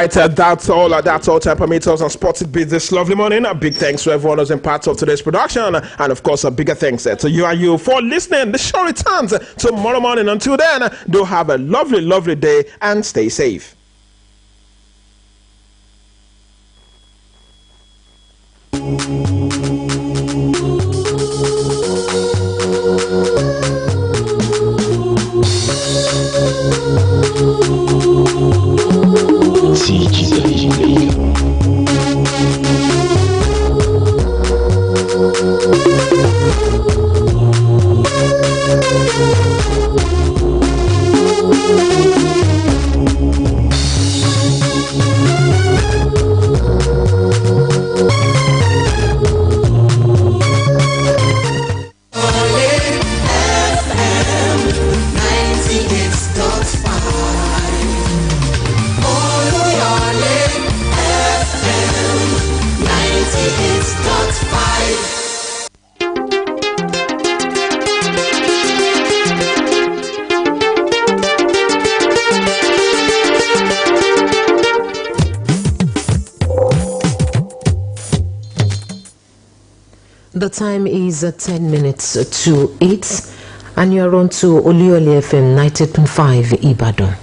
Speaker 12: That's all Tempermeters and Sports Beat this lovely morning. A big thanks to everyone who's in part of today's production, and of course a bigger thanks to you and you for listening. The show returns tomorrow morning. Until then, do have a lovely day and stay safe.
Speaker 19: The time is 10 minutes to 8, and you're on to Oluyole FM 90.5 Ibadan.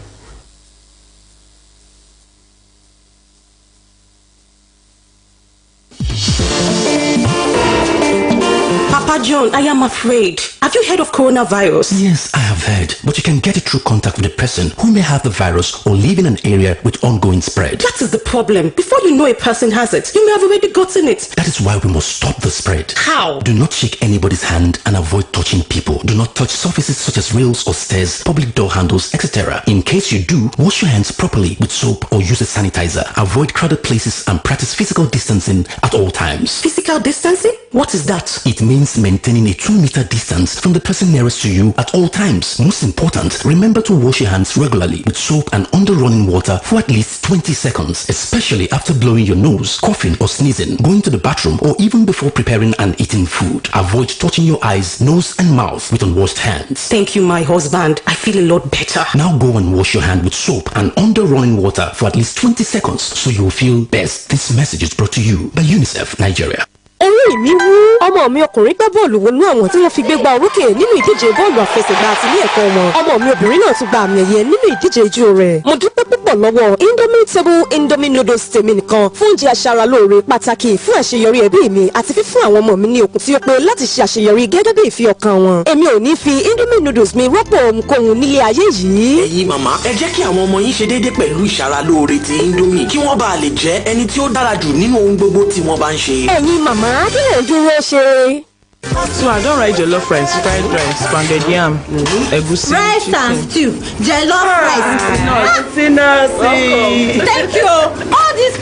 Speaker 20: Papa John, I am afraid. Have you heard of coronavirus?
Speaker 21: Yes, I have heard. But you can get it through contact with a person who may have the virus or live in an area with ongoing spread.
Speaker 20: That is the problem. Before you know a person has it, you may have already gotten it.
Speaker 21: That is why we must stop the spread.
Speaker 20: How?
Speaker 21: Do not shake anybody's hand and avoid touching people. Do not touch surfaces such as rails or stairs, public door handles, etc. In case you do, wash your hands properly with soap or use a sanitizer. Avoid crowded places and practice physical distancing at all times.
Speaker 20: Physical distancing? What is that?
Speaker 21: It means maintaining a 2-meter distance from the person nearest to you at all times. Most important, remember to wash your hands regularly with soap and under running water for at least 20 seconds, especially after blowing your nose, coughing or sneezing, going to the bathroom, or even before preparing and eating food. Avoid touching your eyes, nose and mouth with unwashed hands.
Speaker 20: Thank you, my husband. I feel a lot better.
Speaker 21: Now go and wash your hand with soap and under running water for at least 20 seconds so you will feel best. This message is brought to you by UNICEF Nigeria.
Speaker 22: Orí mi wú ọmọ mi ọkùnrin gbá bọ́ọ̀lù wọnú àwọn tí wọ́n fi gbégbá orókè nínú ìdíje bọ́ọ̀lù àfẹsẹ̀gbá àti ilé ẹ̀kọ́ wọn. Ọmọ mi obìnrin náà tún gba àmì ẹ̀yẹ nínú ìdíje ijó rẹ̀. Mo dúpẹ́ púpọ̀ lọ́wọ́ Indomie noodles tèmi nìkan fún oúnjẹ aṣaralóore pàtàkì fún àṣeyọrí ẹbí mi àti fífún àwọn ọmọ mi ní okun tí ó pé láti ṣe àṣeyọrí gẹ́gẹ́ bí ìfi ọkàn wọn. Èmi ò ní fi Indomie noodles mi rọ́pò ohunkóhun nílé ayé yìí.
Speaker 23: Ẹ̀yin màmá, ẹ jẹ́ kí àwọn ọmọ yín ṣe déédéé pẹ̀lú ìṣaralóore ti Indomie kí wọ́n bá lè jẹ́ ẹni tí ó dára jù nínú ohun gbogbo tí wọ́n bá ń ṣe.
Speaker 22: Ẹ̀yin màmá, kí lè dúró ṣe?
Speaker 24: So I don't write jollof rice, fried rice, pounded yam, egusi,
Speaker 25: rice
Speaker 24: chicken.
Speaker 25: and stew, jollof rice.
Speaker 24: Thank
Speaker 25: you. All this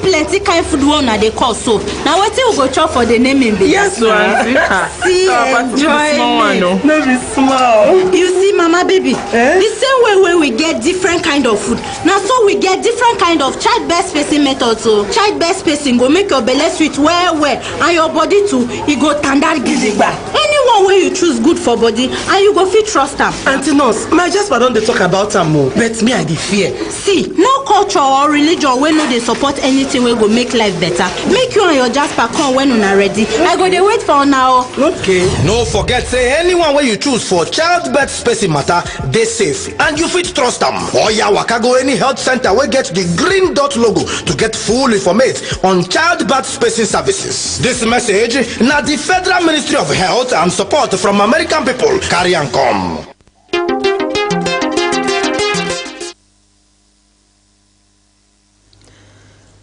Speaker 25: plenty kind food one na dey call so. Now wetin we go chop for the naming baby?
Speaker 24: Yes, auntie.
Speaker 25: See, enjoyment.
Speaker 24: No be small.
Speaker 25: You see, mama baby, the same way we get different kind of food. Now so we get different kind of child-birth spacing methods. So child-birth spacing go make your belly sweet well, and your body too, e go tanda gidigba. Anyone wey you choose good for body, and you go fit trust am.
Speaker 24: Auntie nurse, my Jasper don dey talk about am o, but me I dey fear.
Speaker 25: See, no culture or religion wey no dey support anything wey go make life better. Make you and your Jasper come when una ready. I go dey wait for una o.
Speaker 24: Okay.
Speaker 26: No forget say anyone wey you choose for childbirth spacing matter dey safe and you fit trust am. Oya waka go any health center wey get the green dot logo to get full information on childbirth spacing services. This message na the Federal Ministry of Health and support from American people carry am come.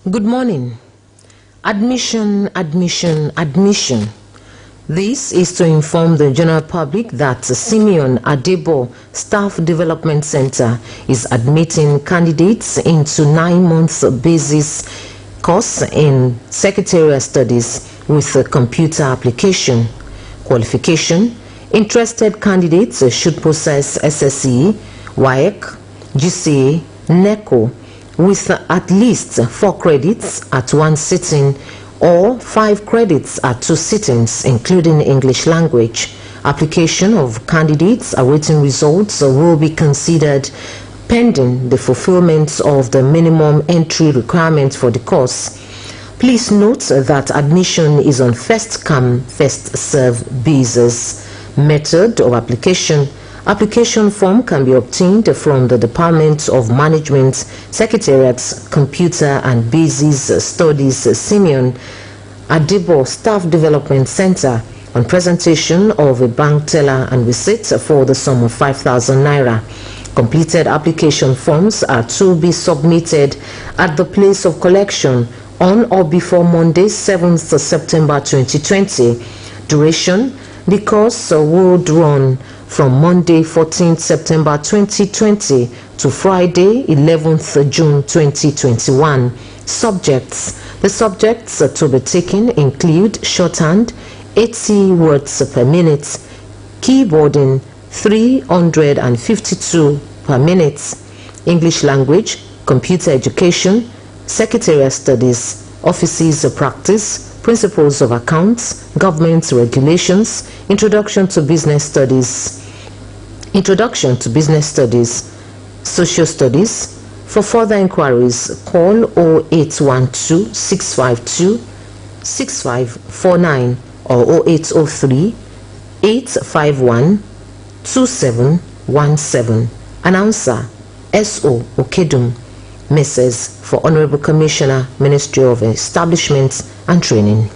Speaker 19: Good morning. Admission. This is to inform the general public that Simeon Adebo Staff Development Center is admitting candidates into 9-month basis course in Secretarial Studies with a computer application. Qualification: interested candidates should possess SSE, WAEC, GCA, NECO with at least 4 credits at 1 sitting or 5 credits at 2 sittings, including English language. Application of candidates awaiting results will be considered pending the fulfillment of the minimum entry requirements for the course. Please note that admission is on first-come, first-served basis. Method of application: application form can be obtained from the Department of Management, Secretariat's Computer and Basis Studies Simeon Adebo Staff Development Center on presentation of a bank teller and receipt for the sum of 5,000 naira. Completed application forms are to be submitted at the place of collection on or before Monday, 7th September 2020. Duration: the course will run from Monday, 14th September 2020 to Friday, 11th June 2021. Subjects: the subjects to be taken include shorthand, 80 words per minute, keyboarding, 352 per minute, English language, computer education, secretarial studies, offices of practice, principles of accounts, government regulations, introduction to business studies, social studies. For further inquiries, call 0812 652 6549 or 0803 851 2717. Announcer S.O. Okedum, Mrs. for Honorable Commissioner, Ministry of Establishments and Training.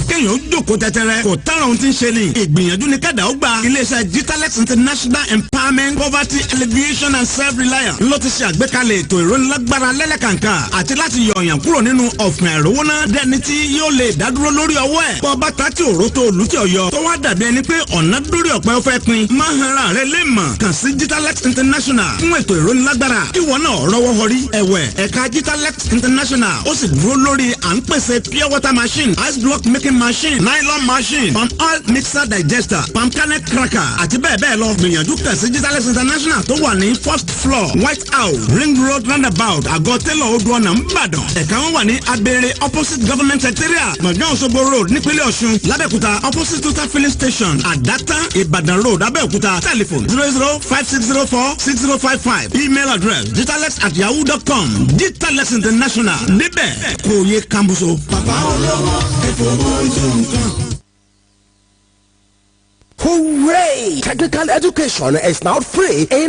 Speaker 1: kéèyàn jókòó tẹ́tẹ́rẹ́ kò tán ohun tí ń ṣe ni ìgbìyànjú ni kẹ́dà ó gbà iléeṣẹ́ Jitalex International Empowerment Poverty Alleviation and Self-Reliance ló ti ṣe àgbékalẹ̀ ètò ìrónilágbára lẹ́lẹ́kàǹkà àti láti yọ̀ọ̀yàn kúrò nínú ọ̀fìn àìrówóná dẹni tí yóò lè dádúró lórí ọwọ́ ẹ̀ bọ́ bàtà tí òró tó olú tí ọ̀yọ́ tó wá dàbí ẹni pé ọ̀nà dórí ọ̀pẹ ó fẹ́ pin máa ń hara rẹ lé mọ̀ kàn sí Jitalex International fún ètò ìrónilágbára ìwọ náà rọwọ́ họrí ẹ̀wẹ̀ ẹ̀ka Jitalex International ó sì dúró lórí à ń pèsè pure water machine ice block making machine nylon machine palm oil mixer digester palm kernel cracker àti bẹ́ẹ̀ bẹ́ẹ̀ lọ gbìyànjú kàn sí Jitalex International tó wà ní first floor White House Ring Road roundabout àgọ́ tẹ́lọ̀ odò ọ̀nà ńbàdàn ẹ̀ka wọn wà ní abẹ́rẹ́ opposite government secretariat gbọ̀ngàn Òṣogbo road nípínlẹ̀ Ọ̀ṣun lábẹ́òkúta opposite total filling station àdáta Ìbàdàn road abẹ́òkúta telephone 0056046055 email address jitalex@yahoo.com Jitalex International níbẹ̀ kò yẹ kambuso.
Speaker 2: Hooray! Technical education is now free in